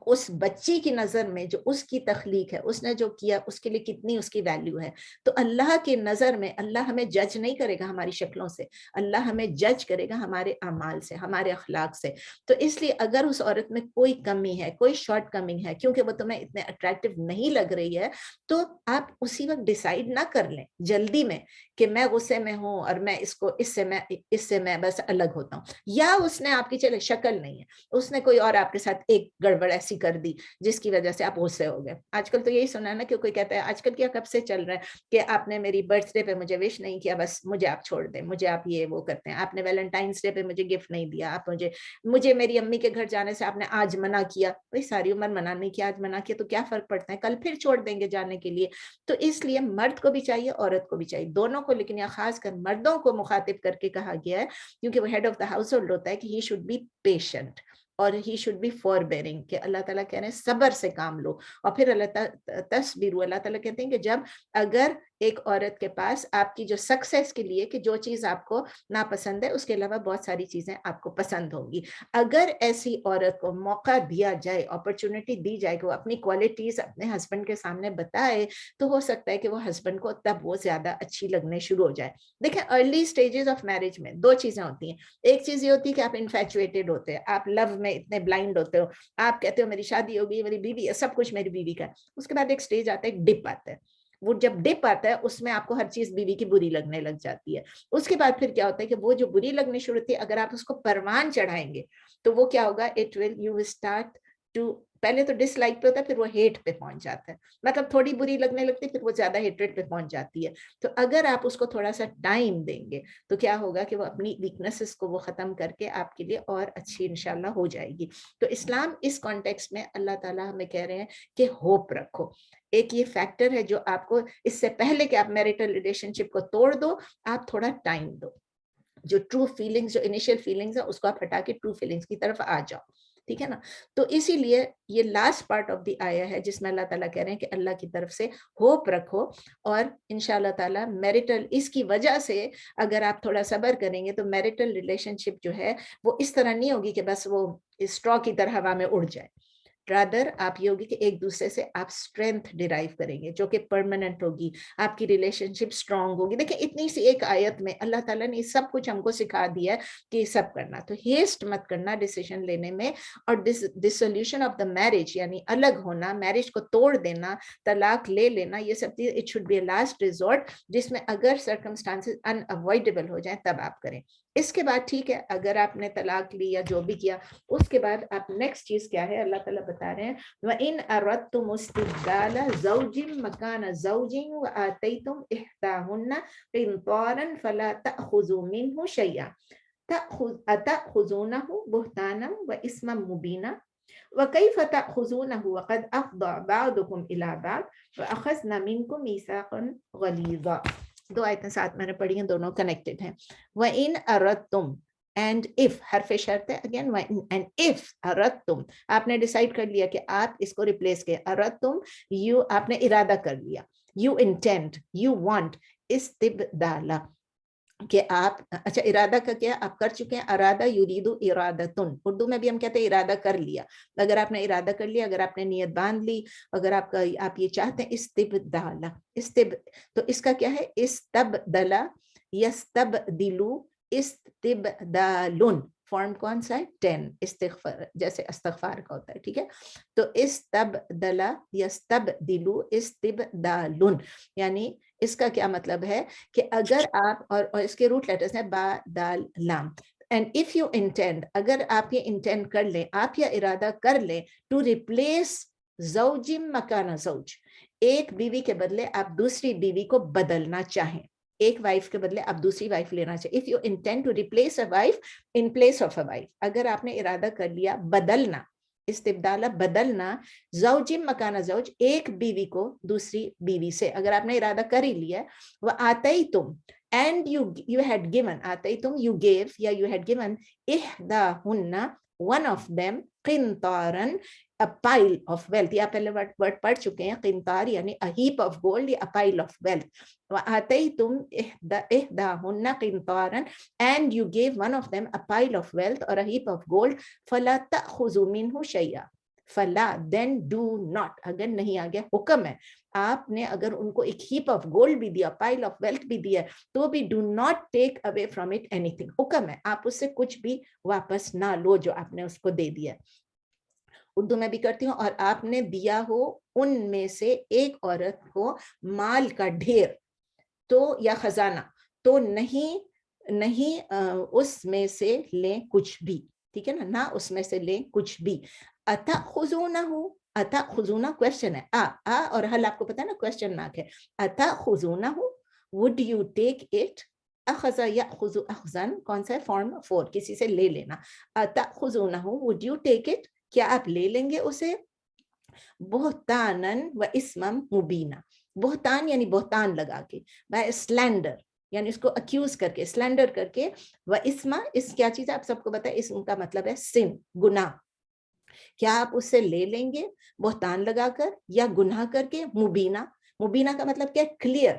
اس بچی کی نظر میں جو اس کی تخلیق ہے, اس نے جو کیا, اس کے لیے کتنی اس کی ویلیو ہے. تو اللہ کی نظر میں اللہ ہمیں جج نہیں کرے گا ہماری شکلوں سے, اللہ ہمیں جج کرے گا ہمارے اعمال سے, ہمارے اخلاق سے. تو اس لیے اگر اس عورت میں کوئی کمی ہے, کوئی شارٹ کمنگ ہے, کیونکہ وہ تمہیں اتنے اٹریکٹیو نہیں لگ رہی ہے, تو آپ اسی وقت ڈیسائیڈ نہ کر لیں جلدی میں کہ میں غصے میں ہوں اور میں اس سے میں بس الگ ہوتا ہوں. یا اس نے آپ کی چلے شکل نہیں ہے, اس نے کوئی اور آپ کے ساتھ ایک گڑبڑ ایسی کر دی جس کی وجہ سے آپ غصے ہو گئے. آج کل تو یہی سنا ہے نا کہ کوئی کہتا ہے, آج کل کیا کب سے چل رہا ہے کہ آپ نے میری برتھ ڈے پہ مجھے وش نہیں کیا, بس مجھے آپ چھوڑ دیں, مجھے آپ یہ وہ کرتے ہیں, آپ نے ویلنٹائنس ڈے پہ مجھے گفٹ نہیں دیا, آپ مجھے میری امی کے گھر جانے سے آپ نے آج منع کیا. بھائی ساری عمر منع نہیں کیا, آج منع کیا تو کیا فرق پڑتا ہے, کل پھر چھوڑ دیں گے جانے کے لیے. تو اس لیے مرد کو بھی چاہیے, عورت کو بھی چاہیے, دونوں کو, لیکن یا خاص کر مردوں کو مخاطب کر کے کہا گیا ہے, کیونکہ وہ head of the household ہوتا ہے, کہ ہی شوڈ بی پیشنٹ اور ہی شوڈ بی فوربیئرنگ, کہ اللہ تعالیٰ کہہ رہے ہیں صبر سے کام لو. اور پھر اللہ تعالیٰ کہتے ہیں کہ جب اگر ایک عورت کے پاس آپ کی جو سکسیس کے لیے, کہ جو چیز آپ کو ناپسند ہے اس کے علاوہ بہت ساری چیزیں آپ کو پسند ہوں گی, اگر ایسی عورت کو موقع دیا جائے, اپرچونٹی دی جائے کہ وہ اپنی کوالٹیز اپنے ہسبینڈ کے سامنے بتائے, تو ہو سکتا ہے کہ وہ ہسبینڈ کو تب وہ زیادہ اچھی لگنے شروع ہو جائے. دیکھیں ارلی سٹیجز آف میرج میں دو چیزیں ہوتی ہیں. ایک چیز یہ ہوتی ہے کہ آپ انفیچویٹڈ ہوتے ہیں, آپ لو میں اتنے بلائنڈ ہوتے ہو, آپ کہتے ہو میری شادی ہوگی, میری بیوی ہے, سب کچھ میری بیوی کا ہے. اس کے بعد ایک سٹیج آتا ہے, ایک ڈپ آتا ہے. وہ جب ڈپ آتا ہے اس میں آپ کو ہر چیز بیوی کی بری لگنے لگ جاتی ہے. اس کے بعد پھر کیا ہوتا ہے کہ وہ جو بری لگنی شروع ہوتی ہے, اگر آپ اس کو پروان چڑھائیں گے تو وہ کیا ہوگا, you will start to, پہلے تو ڈس لائک پہ ہوتا ہے, پھر وہ ہیٹ پہ پہنچ جاتا ہے, مطلب تھوڑی بری لگنے لگتی ہے, پھر وہ زیادہ ہیٹریٹ پہ پہنچ جاتی ہے. تو اگر آپ اس کو تھوڑا سا ٹائم دیں گے تو کیا ہوگا کہ وہ اپنی ویکنسز کو وہ ختم کر کے آپ کے لیے اور اچھی انشاءاللہ ہو جائے گی. تو اسلام اس کانٹیکسٹ میں اللہ تعالیٰ ہمیں کہہ رہے ہیں کہ ہوپ رکھو. ایک یہ فیکٹر ہے جو آپ کو, اس سے پہلے کہ آپ میریٹل ریلیشن شپ کو توڑ دو, آپ تھوڑا ٹائم دو. جو ٹرو فیلنگز، جو انیشیل فیلنگز ہیں اس کو آپ ہٹا کے ٹرو فیلنگز کی طرف آ جاؤ، ٹھیک ہے نا. تو اسی لیے یہ لاسٹ پارٹ آف دی آیا ہے جس میں اللہ تعالیٰ کہہ رہے ہیں کہ اللہ کی طرف سے ہوپ رکھو، اور انشاءاللہ تعالیٰ میرٹل، اس کی وجہ سے اگر آپ تھوڑا صبر کریں گے تو میرٹل ریلیشن شپ جو ہے وہ اس طرح نہیں ہوگی کہ بس وہ اسٹرا کی طرح ہوا میں اڑ جائے. رادر آپ یہ ہوگی کہ ایک دوسرے سے آپ اسٹرینتھ ڈیرائیو کریں گے جو کہ پرماننٹ ہوگی، آپ کی ریلیشن شپ اسٹرانگ ہوگی. دیکھیں اتنی سی ایک آیت میں اللہ تعالیٰ نے سب کچھ ہم کو سکھا دیا ہے کہ یہ سب کرنا. تو ہیسٹ مت کرنا ڈیسیژن لینے میں. اور ڈسولوشن آف دا میرج یعنی الگ ہونا، میرج کو توڑ دینا، طلاق لے لینا، یہ سب چیز it should be a last resort جس میں اگر سرکمسٹانسز اناوائڈیبل ہو جائیں تب آپ کریں. اس کے بعد ٹھیک ہے اگر آپ نے طلاق لی یا جو بھی کیا، اس کے بعد آپ نیکسٹ چیز کیا ہے اللہ تعالیٰ بتا رہے ہیں وَإِنْ أَرَدْتُمُ اسْتِبْدَالَ زَوْجٍ مَكَانَ زَوْجٍ وَآتَيْتُمْ إِحْدَاهُنَّ قِنْطَارًا فَلَا تَأْخُذُوا مِنْهُ شَيْئًا أَتَأْخُذُونَهُ بُهْتَانًا وَإِثْمًا مُبِينًا وَكَيْفَ تَأْخُذُونَهُ وَقَدْ أَفْضَىٰ بَعْضُكُمْ إِلَىٰ بَعْضٍ وَأَخَذْنَ مِنْكُمْ مِيثَاقًا غَلِيظًا. دو آیتیں ساتھ میں نے پڑھی ہیں، دونوں کنیکٹڈ ہیں. وَإِنْ أَرَدْتُمْ اینڈ اف حرف شرط ہے اگین. اینڈ اف اردتم، آپ نے ڈیسائیڈ کر لیا کہ آپ اس کو ریپلیس کے اردتم، یو آپ نے ارادہ کر لیا، یو انٹینڈ، یو وانٹ استبدالا، کہ آپ اچھا ارادہ کا کیا آپ کر چکے ہیں. ارادہ یریدو ارادتن، اردو میں بھی ہم کہتے ہیں ارادہ کر لیا. اگر آپ نے ارادہ کر لیا، اگر آپ نے نیت باندھ لی، اگر آپ یہ چاہتے ہیں استبدالا، تو اس کا کیا ہے استبدلا، یستبدلو، استبدالن. فارم کون سا ہے 10 استغفار، جیسے استغفار کا ہوتا ہے، ٹھیک ہے. تو استبدلا یستبدلو استبدالن، یعنی اس کا کیا مطلب ہے کہ اگر آپ اور اس کے روٹ لیٹرز ہیں با دال لام. اینڈ اف یو انٹینڈ، اگر آپ یہ انٹینڈ کر لیں، آپ یہ ارادہ کر لیں ٹو ریپلیس زوج مکان زوج، ایک بیوی کے بدلے آپ دوسری بیوی کو بدلنا چاہیں، ایک وائف کے بدلے آپ دوسری وائف لینا چاہیے. if you intend to replace a wife in place of a wife، اگر آپ نے ارادہ کر لیا بدلنا، استبدالہ بدلنا، زوج مکان زوج، ایک بیوی کو دوسری بیوی سے، اگر آپ نے ارادہ کر ہی لیا. وآتیتم، and you had given، آتیتم you gave یا you had given احداہن one of them قنطارا a pile of wealth. یہ پہلے ورڈ پڑھ چکے ہیں، قنطار یعنی a heap of gold یا a pile of wealth. وآتیتم احداہن قنطارا and you gave one of them a pile of wealth or a heap of gold فلا تأخذوا منه شيئا، فلا then do not، اگر نہیں آ گیا حکم ہے، آپ نے اگر ان کو ایک ہیپ آف گولڈ بھی دیا، پائل آف ویلتھ بھی دیا، تو بھی do not take away from it any thing. حکم ہے آپ اس سے کچھ بھی واپس نہ لو جو آپ نے اس کو دے دیا. اردو میں بھی کرتی ہوں. اور آپ نے دیا ہو ان میں سے ایک عورت کو مال کا ڈھیر تو یا خزانہ، تو نہیں اس میں سے لیں کچھ بھی، ٹھیک ہے نا، نہ اس میں سے لیں کچھ بھی. اتخذونہ، اتخذونہ کوشچن ہے، آ اور حل آپ کو پتا ہے نا کوشچن مارک ہے. اتخذونہ would you take it، اخذ یاخذ اخذن کون سا ہے فارم 4، کسی سے لے لینا. اتخذونہ would you take it، کیا آپ لے لیں گے اسے. بہتانن و اسمم مبینہ، بہتان یعنی بہتان لگا کے، بائی سلینڈر یعنی اس کو اکیوز کر کے، سلینڈر کر کے. و اسما، اس کیا چیز ہے آپ سب کو پتا ہے، اسم کا مطلب ہے سن، گناہ. کیا آپ اس سے لے لیں گے بہتان لگا کر یا گناہ کر کے. مبینہ، مبینہ کا مطلب کیا ہے کلیئر،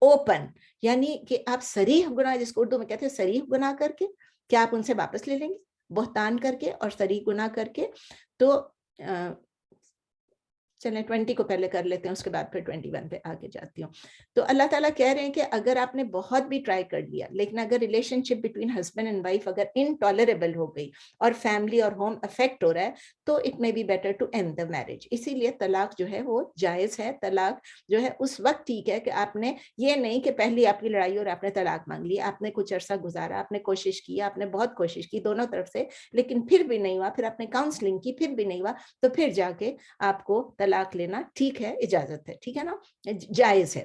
اوپن، یعنی کہ آپ صریح گناہ، جس کو اردو میں کہتے ہیں صریح گناہ کر کے، کیا آپ ان سے واپس لے لیں گے بہتان کر کے اور صریح گناہ کر کے. تو چلیں 20 کو پہلے کر لیتے ہیں، اس کے بعد پھر 21 پہ آگے جاتی ہوں. تو اللہ تعالیٰ کہہ رہے ہیں کہ اگر آپ نے بہت بھی ٹرائی کر لیا، لیکن اگر relation ship between husband and wife اگر انٹالریبل ہو گئی اور فیملی اور ہوم افیکٹ ہو رہا ہے، تو it may be better to end the marriage. اسی لیے طلاق جو ہے وہ جائز ہے. طلاق جو ہے اس وقت ٹھیک ہے کہ آپ نے یہ نہیں کہ پہلی آپ کی لڑائی اور آپ نے طلاق مانگ لی، آپ نے کچھ عرصہ گزارا، آپ نے کوشش کی، آپ نے بہت کوشش کی دونوں طرف سے، لیکن پھر بھی نہیں ہوا، پھر آپ نے کاؤنسلنگ کی پھر بھی نہیں ہوا، تو پھر جا کے آپ کو طلاق لینا ٹھیک ہے، اجازت ہے، ٹھیک ہے نا، جائز ہے.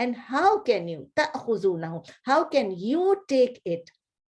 and how can you ta'khuzunahu, how can you take it.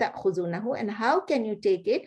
ta'khuzunahu and how can you take it,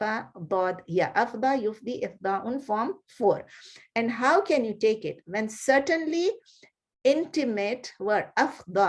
afda yufdi ifdaun form 4. And how can you take it when certainly intimate word afda,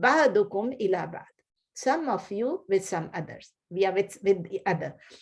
ba'dukum ila ba'd, some of you with some others, we are with the other.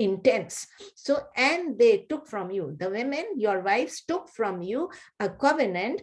intense. So and they took from you, the women, your wives took from you a covenant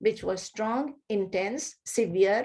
which was strong, intense, severe,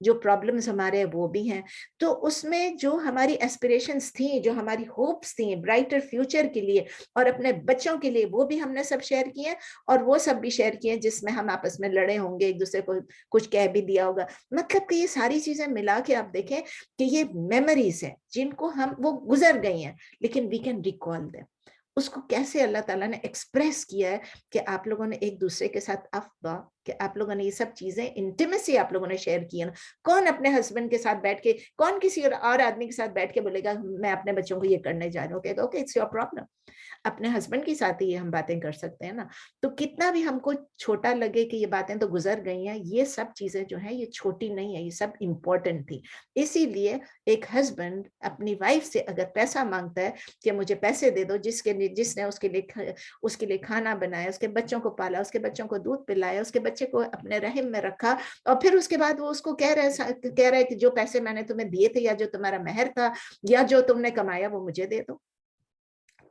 جو problems ہمارے وہ بھی ہیں. تو اس میں جو ہماری aspirations تھیں, جو ہماری ہوپس تھیں برائٹر فیوچر کے لیے اور اپنے بچوں کے لیے, وہ بھی ہم نے سب شیئر کیے, اور وہ سب بھی شیئر کیے جس میں ہم آپس میں لڑے ہوں گے, ایک دوسرے کو کچھ کہہ بھی دیا ہوگا. مطلب کہ یہ ساری چیزیں ملا کے آپ دیکھیں کہ یہ میموریز ہیں جن کو ہم, وہ گزر گئی ہیں لیکن وی کین ریکال دیم. اس کو کیسے اللہ تعالیٰ نے ایکسپریس کیا ہے کہ آپ لوگوں نے ایک دوسرے کے ساتھ افوا, کہ آپ لوگوں نے یہ سب چیزیں انٹیمیسی آپ لوگوں نے شیئر کی ہے نا. کون اپنے ہسبینڈ کے ساتھ بیٹھ کے, کون کسی اور آدمی کے ساتھ بیٹھ کے بولے گا میں اپنے بچوں کو یہ کرنے جا رہا ہوں, کہے گا اوکے اٹس یور پرابلم. اپنے ہسبینڈ کے ساتھ ہی یہ ہم باتیں کر سکتے ہیں نا. تو کتنا بھی ہم کو چھوٹا لگے کہ یہ باتیں تو گزر گئی ہیں, یہ سب چیزیں جو ہیں یہ چھوٹی نہیں ہیں, یہ سب امپورٹنٹ تھی. اسی لیے ایک ہسبینڈ اپنی وائف سے اگر پیسہ مانگتا ہے کہ مجھے پیسے دے دو, جس نے اس کے لیے کھانا بنایا, اس کے بچوں کو پالا, اس کے بچوں کو دودھ پلایا, اس کے بچے کو اپنے رحم میں رکھا, اور پھر اس کے بعد وہ اس کو کہہ رہا ہے کہ جو پیسے میں نے تمہیں دیے تھے یا جو تمہارا مہر تھا یا جو تم نے کمایا وہ مجھے دے دو.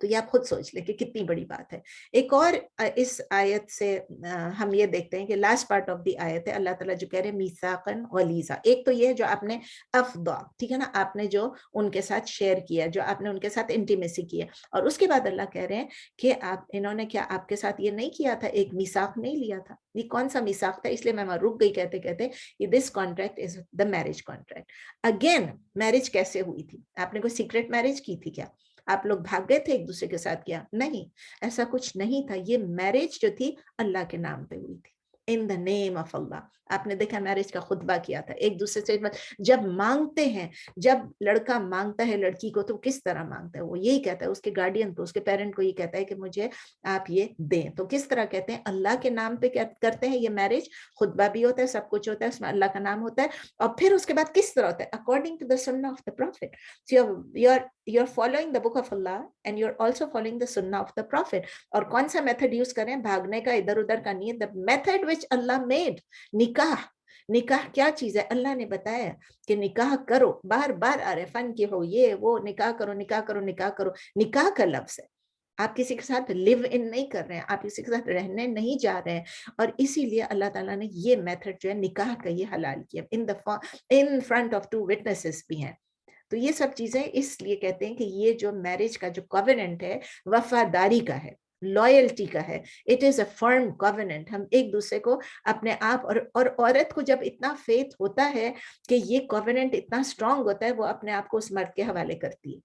تو یہ آپ خود سوچ لیں کہ کتنی بڑی بات ہے. ایک اور اس آیت سے ہم یہ دیکھتے ہیں کہ لاسٹ پارٹ آف دی آیت ہے اللہ تعالیٰ جو کہہ رہے ہیں میثاقاً غلیظا. ایک تو یہ ہے جو آپ نے افضا, ٹھیک ہے نا, آپ نے جو ان کے ساتھ شیئر کیا, جو آپ نے ان کے ساتھ انٹیمیسی کیا, اور اس کے بعد اللہ کہہ رہے ہیں کہ انہوں نے کیا آپ کے ساتھ یہ نہیں کیا تھا, ایک میثاق نہیں لیا تھا. یہ کون سا میثاق تھا؟ اس لیے میں رک گئی کہتے کہتے, this contract is the marriage contract. Again marriage کیسے ہوئی تھی؟ آپ نے کوئی سیکرٹ میرج کی تھی کیا؟ آپ لوگ بھاگ گئے تھے ایک دوسرے کے ساتھ؟ کیا نہیں, ایسا کچھ نہیں تھا. یہ میرج جو تھی اللہ کے نام پہ ہوئی تھی, in the name of Allah. آپ نے دیکھا میرج کا خطبہ کیا تھا, ایک دوسرے سے جب مانگتے ہیں, جب لڑکا مانگتا ہے لڑکی کو تو کس طرح مانگتا ہے؟ وہ یہی کہتا ہے اس کے گارڈین کو, اس کے پیرنٹ کو یہ کہتا ہے کہ مجھے آپ یہ دیں. تو کس طرح کہتے ہیں؟ اللہ کے نام پہ کرتے ہیں یہ میرج. خطبہ بھی ہوتا ہے, سب کچھ ہوتا ہے, اس میں اللہ کا نام ہوتا ہے, اور پھر اس کے بعد کس طرح ہوتا ہے؟ according to the sunnah of the prophet. So you're following the book of Allah and you're also following the sunnah of the prophet. اور کون سا میتھڈ یوز کریں؟ بھاگنے کا, ادھر ادھر کا نہیں ہے. the method which Allah made, نکاح. نکاح کیا چیز ہے؟ اللہ نے بتایا کہ نکاح کرو. بار بار آ رہے فن کی ہو یہ وہ, نکاح کرو نکاح کرو نکاح کرو. نکاح کا لفظ ہے, آپ کسی کے ساتھ لیو ان نہیں کر رہے ہیں, آپ کسی کے ساتھ رہنے نہیں جا رہے ہیں. اور اسی لیے اللہ تعالیٰ نے یہ میتھڈ جو ہے نکاح کا یہ حلال کیا, in front of 2 witnesses بھی ہیں. تو یہ سب چیزیں اس لیے کہتے ہیں کہ یہ جو میرج کا جو کووننٹ ہے وفاداری کا ہے, لائلٹی کا ہے. It is a firm covenant. ہم ایک دوسرے کو اپنے آپ, اور عورت کو جب اتنا فیتھ ہوتا ہے کہ یہ کووننٹ اتنا اسٹرانگ ہوتا ہے, وہ اپنے آپ کو اس مرد کے حوالے کرتی ہے.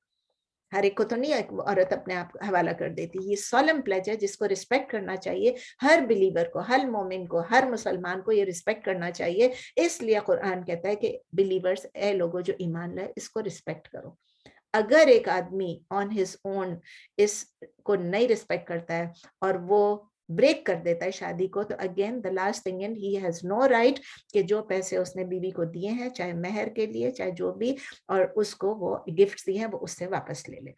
ہر ایک کو تو نہیں ایک عورت اپنے آپ کو حوالہ کر دیتی. یہ سولم پلیج ہے جس کو رسپیکٹ کرنا چاہیے. ہر بلیور کو, ہر مومن کو, ہر مسلمان کو یہ رسپیکٹ کرنا چاہیے. اس لیے قرآن کہتا ہے کہ بلیورز, اے لوگوں جو ایمان لائے, اس کو رسپیکٹ کرو. اگر ایک آدمی آن ہز اون اس کو نہیں رسپیکٹ کرتا ہے اور وہ بریک کر دیتا ہے شادی کو, تو again the last thing and he has no right کہ جو پیسے اس نے بیوی کو دیے ہیں, چاہے مہر کے لیے چاہے جو بھی, اور اس کو وہ گفٹ دیے ہیں وہ اس سے واپس لے لے.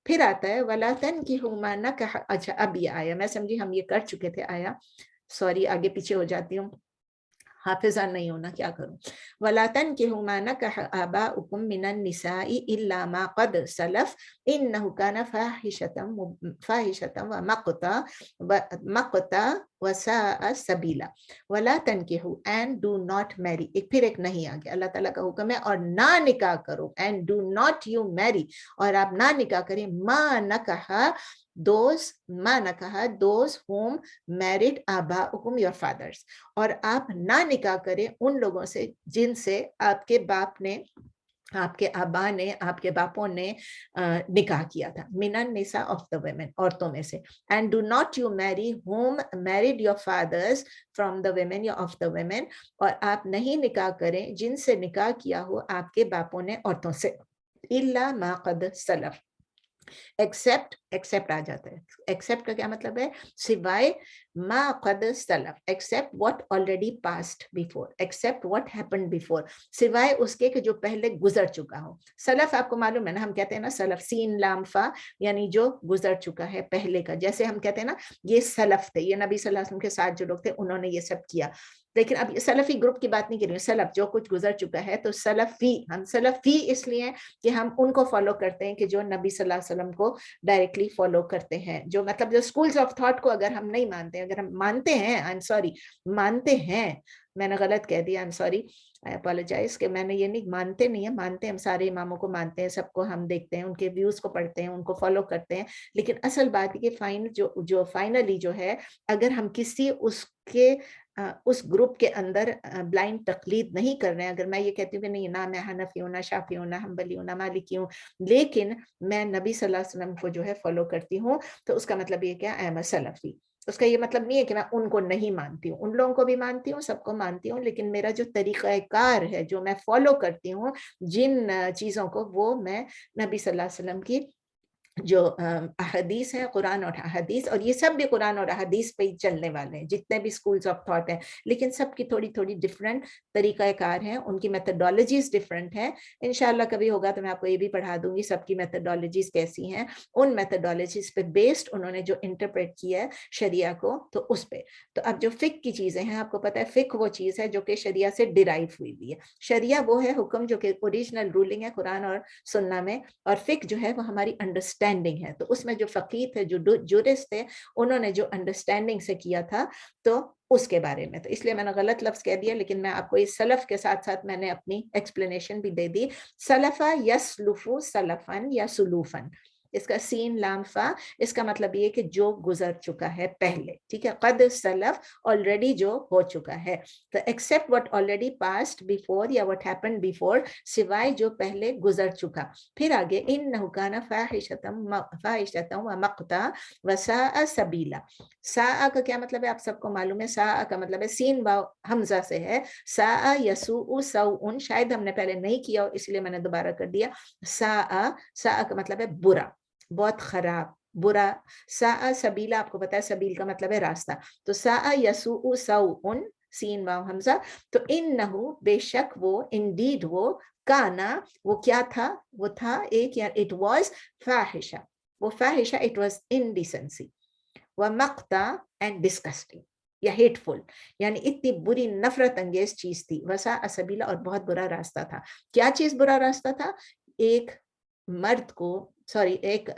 پھر آتا ہے وَلَا تَنْكِحُوا مَا نَكَحَ. اچھا اب یہ آیا, میں سمجھی ہم یہ کر چکے تھے آیا, سوری آگے پیچھے ہو جاتی ہوں, حافظہ نہیں ہونا, کیا کروں. وَلَا تَنْكِحُوا مَا نَكَحَ آبَاؤُكُم مِّنَ النِّسَاءِ إِلَّا مَا قَدْ سَلَفَ إِنَّهُ كَانَ فَاحِشَةً وَمَقْتًا وَسَاءَ سَبِيلًا. وَلَا تَنْكِحُوا, and do not marry. پھر ایک نہیں آ گیا, اللہ تعالیٰ کا حکم ہے, اور نہ نکاح کرو, and do not you marry, اور آپ نہ نکاح کریں, ما نکاح, those whom married آباؤکم, your fathers, اور آپ نہ نکاح کریں ان لوگوں سے جن سے آپ کے باپ نے, آپ کے آبا نے, آپ کے باپوں نے نکاح کیا تھا. من النساء of the women, عورتوں میں سے. And do not you marry whom married your fathers from the women یا of the women, اور آپ نہیں نکاح کریں جن سے نکاح کیا ہو آپ کے باپوں نے عورتوں سے. إلا ما قد سلف, ایکسپٹ آ جاتا ہے. ایکسپٹ کا کیا مطلب ہے؟ سوائے ما قد سلف, accept what already passed before, accept what happened before, سوائے اس کے کہ جو پہلے گزر چکا ہو. سلف آپ کو معلوم ہے نا, ہم کہتے ہیں نا سلف, سین لام فا, یعنی جو گزر چکا ہے پہلے کا. جیسے ہم کہتے ہیں نا یہ سلف تھے, یہ نبی صلی اللہ علیہ وسلم کے ساتھ جو لوگ تھے انہوں نے یہ سب کیا. لیکن اب سلفی گروپ کی بات نہیں کر رہی ہوں, سلف جو کچھ گزر چکا ہے. تو سلفی, ہم سلفی اس لیے کہ ہم ان کو فالو کرتے ہیں کہ جو نبی صلی اللہ علیہ وسلم کو ڈائریکٹلی فالو کرتے ہیں, جو مطلب جو اسکولز آف تھاٹ کو اگر ہم نہیں مانتے, اگر ہم مانتے ہیں, آئی ایم سوری, مانتے ہیں, میں نے غلط کہہ دیا, I'm sorry, I apologize, کہ میں نے یہ نہیں, مانتے نہیں ہیں, مانتے ہیں ہم سارے اماموں کو مانتے ہیں, سب کو ہم دیکھتے ہیں, ان کے ویوز کو پڑھتے ہیں, ان کو فالو کرتے ہیں, لیکن اصل بات یہ کہ فائنلی جو ہے اگر ہم کسی اس گروپ کے اندر بلائنڈ تقلید نہیں کر رہے ہیں, اگر میں یہ کہتی ہوں کہ نہیں نہ میں حنفی ہوں, نہ شافعی ہوں, نہ حنبلی ہوں, نہ مالکی ہوں, لیکن میں نبی صلی اللہ علیہ وسلم کو جو ہے فالو کرتی ہوں, تو اس کا مطلب یہ کیا, ایم سلفی. اس کا یہ مطلب نہیں ہے کہ میں ان کو نہیں مانتی ہوں, ان لوگوں کو بھی مانتی ہوں, سب کو مانتی ہوں, لیکن میرا جو طریقہ کار ہے, جو میں فالو کرتی ہوں جن چیزوں کو, وہ میں نبی صلی اللہ علیہ وسلم کی جو احادیث ہیں, قرآن اور احادیث, اور یہ سب بھی قرآن اور احادیث پہ ہی چلنے والے ہیں جتنے بھی سکولز آف تھاٹ ہیں, لیکن سب کی تھوڑی تھوڑی ڈفرینٹ طریقہ کار ہیں, ان کی میتھڈالوجیز ڈفرینٹ ہیں. انشاءاللہ کبھی ہوگا تو میں آپ کو یہ بھی پڑھا دوں گی سب کی میتھڈالوجیز کیسی ہیں, ان میتھڈالوجیز پہ بیسڈ انہوں نے جو انٹرپریٹ کیا ہے شریعہ کو, تو اس پہ. تو اب جو فقہ کی چیزیں ہیں, آپ کو پتہ ہے فقہ وہ چیز ہے جو کہ شریعہ سے ڈیرائیو ہوئی ہوئی ہے. شریعہ وہ ہے حکم جو کہ اوریجنل رولنگ ہے قرآن اور سنہ میں, اور فقہ جو ہے وہ ہماری انڈرسٹینڈنگ ہے. تو اس میں جو فقیہ تھے, جو جورسٹ تھے, انہوں نے جو انڈرسٹینڈنگ سے کیا تھا, تو اس کے بارے میں. تو اس لیے میں نے غلط لفظ کہہ دیا, لیکن میں آپ کو اس سلف کے ساتھ ساتھ میں نے اپنی ایکسپلینیشن بھی دے دی. سلفا یسلفو سلفن یا سلوفن, اس کا سین لام فا, اس کا مطلب یہ کہ جو گزر چکا ہے پہلے, ٹھیک ہے, قد سلف آلریڈی جو ہو چکا ہے. تو accept what already passed before یا واٹ ہیپن بیفور, سوائے جو پہلے گزر چکا. پھر آگے انہ کان فاحشۃ ومقتا وساء سبیلا. ساء کا کیا مطلب ہے آپ سب کو معلوم ہے, ساء کا مطلب ہے سین واو حمزہ سے ہے, ساء یسوء سوء, شاید ہم نے پہلے نہیں کیا اس لیے میں نے دوبارہ کر دیا. ساء کا مطلب ہے برا, بہت خراب, برا. ساء سبیلا, آپ کو پتا ہے سبیل کا مطلب ہے راستہ, تو ساء یسوء سوء سین واو حمزہ. تو انہو بے شک وہ, انڈیڈ وہ, کانا وہ کیا تھا, وہ تھا ایک, یا اٹ واز فاحشہ, وہ فاحشہ, اٹ واز انڈیسنسی. ومقتا اینڈ ڈسکسٹنگ یا ہیٹفل, یعنی اتنی بری نفرت انگیز چیز تھی. وساء سبیلا, اور بہت برا راستہ تھا. کیا چیز برا راستہ تھا؟ ایک مرد کو, ایک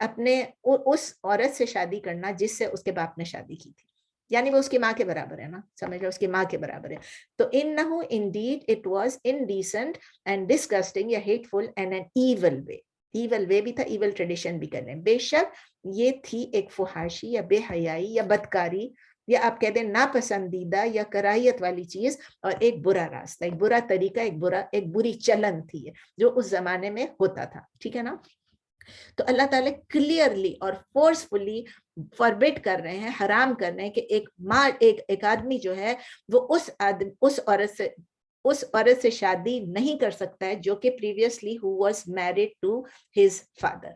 اپنے اس عورت سے شادی کرنا جس سے اس کے باپ نے شادی کی تھی, یعنی وہ اس کی ماں کے برابر ہے نا, سمجھ لو اس کی ماں کے برابر ہے. تو انہو indeed it was indecent and disgusting یا hateful and an evil way. Evil way بھی تھا, ایول ٹریڈیشن بھی کر لیں. بے شک یہ تھی ایک فحاشی یا بے حیائی یا بدکاری, یا آپ کہہ دیں ناپسندیدہ یا کراہیت والی چیز, اور ایک برا راستہ, ایک برا طریقہ, ایک بری چلن تھی جو اس زمانے میں ہوتا تھا. ٹھیک ہے نا. تو اللہ تعالیٰ کلیئرلی اور فورسفلی فاربٹ کر رہے ہیں, حرام کر رہے ہیں کہ ایک آدمی جو ہے وہ اس عورت سے شادی نہیں کر سکتا ہے جو کہ previously who was married to his father.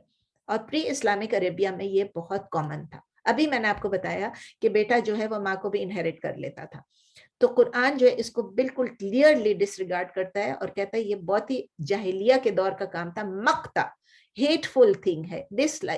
اور پری اسلامک عربیہ میں یہ بہت کامن تھا. ابھی میں نے آپ کو بتایا کہ بیٹا جو ہے وہ ماں کو بھی انہیریٹ کر لیتا تھا. تو قرآن جو ہے اس کو بالکل کلیئرلی ڈس ریگارڈ کرتا ہے اور کہتا ہے یہ بہت ہی جاہلیہ کے دور کا کام تھا. مقتا hateful thing ہے,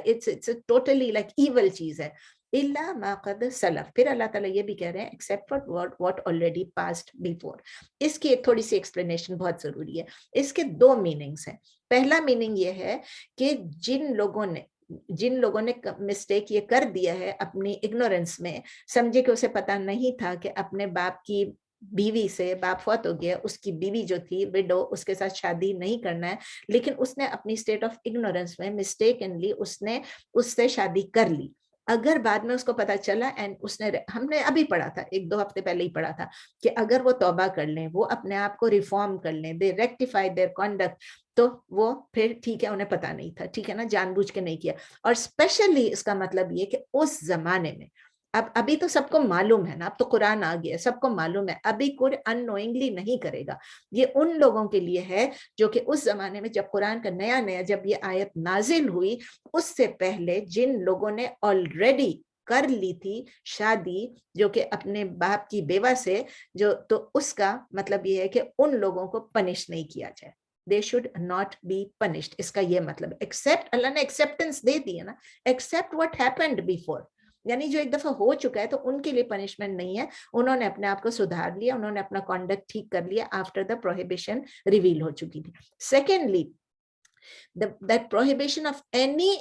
it's a totally like evil چیز ہے. إِلَّا مَا قَدْ سَلَف. پھر اللہ تعالیٰ یہ بھی کہہ رہے ہیں except for what already passed before. اس کی ایک تھوڑی سی ایکسپلینیشن بہت ضروری ہے. اس کے دو میننگز ہیں. پہلا میننگ یہ ہے کہ جن لوگوں نے مسٹیک یہ کر دیا ہے اپنی اگنورنس میں, سمجھے کہ اسے پتا نہیں تھا کہ اپنے باپ کی بیوی سے, باپ فوت ہو گیا, اس کی بیوی جو تھی وڈو, اس کے ساتھ شادی نہیں کرنا ہے, لیکن اس نے اپنی اسٹیٹ آف اگنورنس میں مسٹیکنلی اس نے اس سے شادی کر لی. اگر بعد میں اس کو پتا چلا, اینڈ ہم نے ابھی پڑھا تھا, 1-2 ہفتے پہلے ہی پڑھا تھا, کہ اگر وہ توبہ کر لیں, وہ اپنے آپ کو ریفارم کر لیں, دے ریکٹیفائی دیئر کنڈکٹ, تو وہ پھر ٹھیک ہے, انہیں پتا نہیں تھا, ٹھیک ہے نا, جان بوجھ کے نہیں کیا. اور اسپیشلی اس کا مطلب یہ کہ اس زمانے میں, ابھی تو سب کو معلوم ہے نا, اب تو قرآن آ گیا, سب کو معلوم ہے, ابھی کوئی ان نوئنگلی نہیں کرے گا. یہ ان لوگوں کے لیے ہے جو کہ اس زمانے میں جب قرآن کا نیا جب یہ آیت نازل ہوئی, اس سے پہلے جن لوگوں نے آلریڈی کر لی تھی شادی جو کہ اپنے باپ کی بیوہ سے, تو اس کا مطلب یہ ہے کہ ان لوگوں کو پنش نہیں کیا جائے. They should not be punished. اس کا یہ مطلب ہے. Except, اللہ نے acceptance دے دی ہے نا, except what happened before. یعنی جو ایک دفعہ ہو چکا ہے تو ان کے لیے پنشمنٹ نہیں ہے, انہوں نے اپنے آپ کو سدھار لیا, انہوں نے اپنا کانڈکٹ ٹھیک کر لیا آفٹر دا پروہیبیشن ریویل ہو چکی تھی. Secondly, that prohibition of any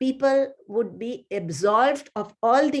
people would be absolved of all the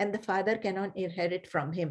and the father cannot inherit from him.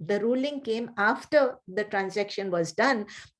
the ruling came after the transaction was done,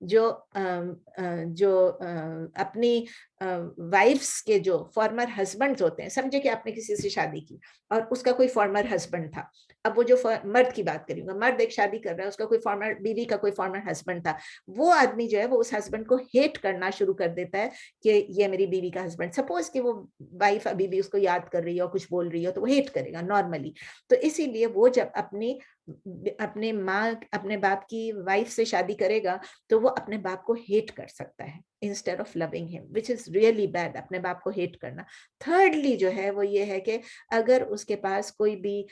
جو اپنی wives کے جو farmer husband ہوتے ہیں, سمجھے کہ آپ نے کسی سے شادی کی اور اس کا کوئی فارمر ہسبینڈ تھا, اب وہ جو مرد کی بات کریں گا, مرد ایک شادی کر رہا ہے, اس کا کوئی فارمر بیوی کا کوئی فارمر ہسبینڈ تھا, وہ آدمی جو ہے وہ اس ہسبینڈ کو ہیٹ کرنا شروع کر دیتا ہے کہ یہ میری بیوی کا ہسبینڈ, سپوز کہ وہ وائف ابھی بھی اس کو یاد کر رہی ہے اور کچھ بول رہی ہے تو وہ ہیٹ کرے گا نارملی. تو اسی لیے وہ جب اپنے باپ کی وائف سے شادی کرے گا تو وہ اپنے باپ کو ہیٹ کر سکتا ہے instead of loving him, which is really bad, اپنے باپ کو ہیٹ کرنا. تھرڈلی جو ہے وہ یہ ہے کہ اگر اس کے پاس کوئی بھی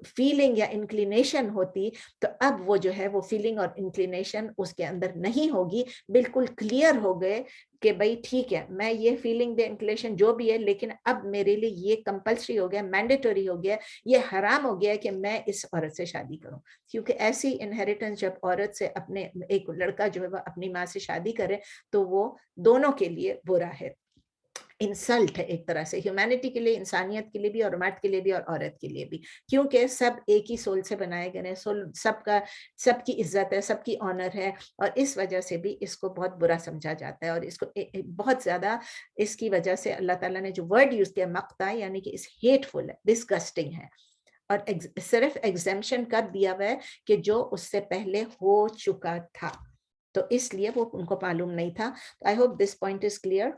فیلنگ یا انکلینیشن ہوتی تو اب وہ جو ہے وہ فیلنگ اور انکلینیشن اس کے اندر نہیں ہوگی, بالکل کلیئر ہو گئے کہ بھائی ٹھیک ہے میں یہ فیلنگ یا انکلینیشن جو بھی ہے, لیکن اب میرے لیے یہ کمپلسری ہو گیا, مینڈیٹوری ہو گیا, یہ حرام ہو گیا کہ میں اس عورت سے شادی کروں. کیونکہ ایسی انہیریٹنس جب عورت سے اپنے ایک لڑکا جو ہے وہ اپنی ماں سے شادی کرے تو وہ دونوں کے لیے برا ہے, انسلٹ ہے ایک طرح سے, ہیومینٹی کے لیے, انسانیت کے لیے بھی, اور مرد کے لیے بھی اور عورت کے لیے بھی, کیونکہ سب ایک ہی سول سے بنائے گئے ہیں, سب کی عزت ہے, سب کی آنر ہے, اور اس وجہ سے بھی اس کو بہت برا سمجھا جاتا ہے. اور اس کو بہت زیادہ اس کی وجہ سے اللہ تعالیٰ نے جو ورڈ یوز کیا مقتا, یعنی کہ اس ہیٹفل ہے, ڈسگسٹنگ ہے, اور صرف ایگزمپشن کر دیا ہوا ہے کہ جو اس سے پہلے ہو چکا تھا, تو اس لیے وہ ان کو معلوم نہیں تھا. I hope this point is clear.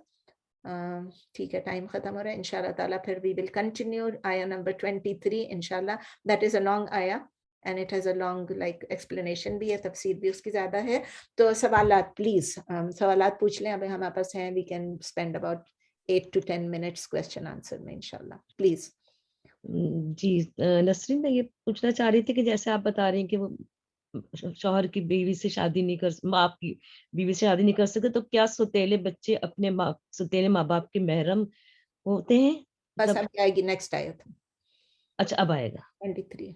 ٹھیک ہے, ٹائم ختم ہو رہا ہے, انشاءاللہ تعالیٰ پھر we will continue آیا نمبر 23 انشاءاللہ. that is a long آیا and it has a long like explanation بھی ہے, تفسیر بھی اس کی زیادہ ہے. تو سوالات پلیز سوالات پوچھ لیں, ابھی ہمارے پاس ہیں, we can spend about 8 to 10 minutes question answer میں انشاءاللہ, پلیز. جی نسرین میں یہ پوچھنا چاہ رہی تھی کہ جیسے آپ بتا رہی ہیں کہ وہ شوہر کی بیوی سے شادی نہیں کر, آپ کی بیوی سے شادی نہیں کر سکتے, تو کیا سوتیلے بچے اپنے سوتیلے ماں باپ کے محرم ہوتے ہیں؟ بس اب آئے گی نیکسٹ آیت. اچھا اب آئے گا 23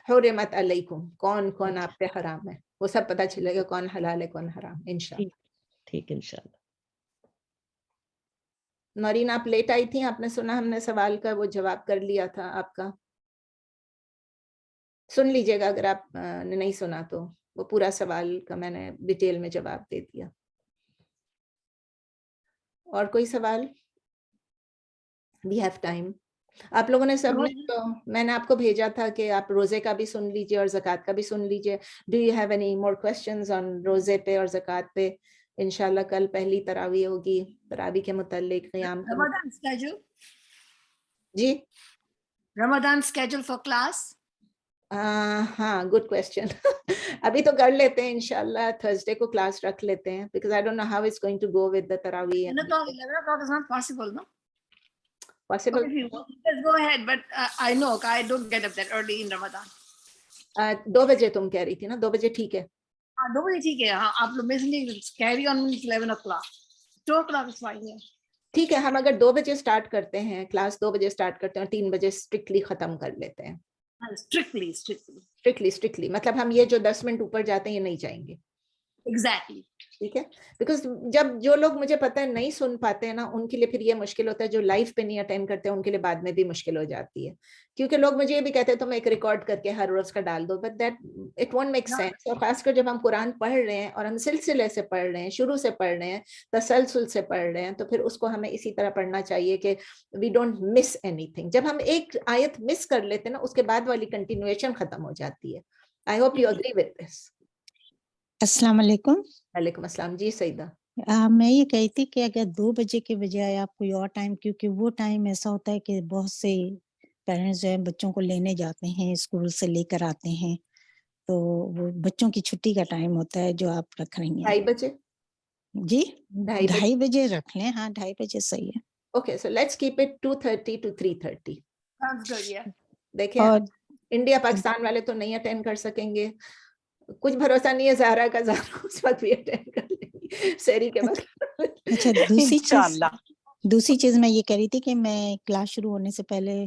حرمت علیکم, کون کون آپ پہ حرام ہے, وہ سب پتہ چلے گا کون حلال ہے کون حرام انشاءاللہ. ٹھیک انشاءاللہ. نورین آپ لیٹ آئی تھی, آپ نے سنا ہم نے سوال کا وہ جواب کر لیا تھا آپ کا, سن لیجئے گا اگر آپ نے نہیں سنا تو, وہ پورا سوال کا میں نے ڈیٹیل میں جواب دے دیا. اور کوئی سوال؟ we have time. آپ لوگوں نے سب نے تو میں نے آپ کو بھیجا تھا کہ آپ روزے کا بھی سن لیجئے اور زکوٰۃ کا بھی سن لیجئے. do you have any more questions on روزے پہ اور زکوٰۃ پہ؟ انشاءاللہ کل پہلی تراویح ہوگی, تراویح کے متعلق قیام کا Ramadan schedule. جی Ramadan schedule for class. ہاں گڈ کوشچن. ابھی تو کر لیتے ہیں انشاءاللہ, تھرسڈے کو کلاس رکھ لیتے ہیں, because I don't know how it's going to go with the تراویح. 11 o'clock is not possible, no? Possible. Okay, if you want, just go ahead, but I know I don't get up that early in Ramadan. 2 بجے تم کہہ رہی تھی نا, 2 بجے ٹھیک ہے. 2 بجے ٹھیک ہے, ہاں آپ لوگ basically carry on means 11 o'clock. 2 o'clock is fine, yeah. ٹھیک ہے, ہم اگر 2 بجے اسٹارٹ کرتے ہیں کلاس, 2 بجے اسٹارٹ کرتے ہیں اور 3 بجے اسٹرکٹلی ختم کر لیتے ہیں. اسٹرکٹلی مطلب ہم یہ جو 10 منٹ اوپر جاتے ہیں یہ نہیں جائیں گے. Exactly. ٹھیک ہے, بیکاز جب جو لوگ مجھے پتہ ہے نہیں سن پاتے ہیں نا, ان کے لیے پھر یہ مشکل ہوتا ہے, جو لائف پہ نہیں اٹینڈ کرتے ہیں ان کے لیے بعد میں بھی مشکل ہو جاتی ہے, کیونکہ لوگ مجھے یہ بھی کہتے ہیں تم ایک ریکارڈ کر کے ہر روز کا ڈال دو, but that it won't make sense. اور خاص کر جب ہم قرآن پڑھ رہے ہیں اور ہم سلسلے سے پڑھ رہے ہیں, شروع سے پڑھ رہے ہیں, تسلسل سے پڑھ رہے ہیں, تو پھر اس کو ہمیں اسی طرح پڑھنا چاہیے کہ we don't miss anything. جب ہم ایک آیت مس کر لیتے ہیں نا, اس کے بعد والی کنٹینویشن ختم ہو جاتی ہے. I hope you agree with this. السلام علیکم. وعلیکم السلام. جی سیدہ, میں یہ کہی تھی کہ اگر 2 بجے کے بجائے آپ کوئی اور ٹائم, کیونکہ وہ ٹائم ایسا ہوتا ہے کہ بہت سے پیرنٹس جو ہیں بچوں کو لینے جاتے ہیں, اسکول سے لے کر آتے ہیں, تو وہ بچوں کی چھٹی کا ٹائم ہوتا ہے جو آپ رکھ رہی ہیں. 2:30 بجے. جی 2:30 بجے رکھ لیں. ہاں 2:30 بجے صحیح ہے. Okay, so let's keep it 2:30 to 3:30. Sounds good, yeah. دیکھیں انڈیا پاکستان والے تو نہیں اٹینڈ کر سکیں گے, کچھ بھروسہ نہیں ہے, زہرا کا زہرا اس وقت بھی اٹینڈ کر لیں گی سحری کے وقت. اچھا دوسری چیز میں یہ کہہ رہی تھی کہ میں کلاس شروع ہونے سے پہلے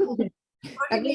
Forgive me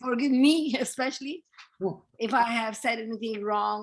forgive me especially if I have said anything wrong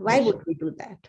Why would we do that?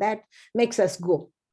that makes us go,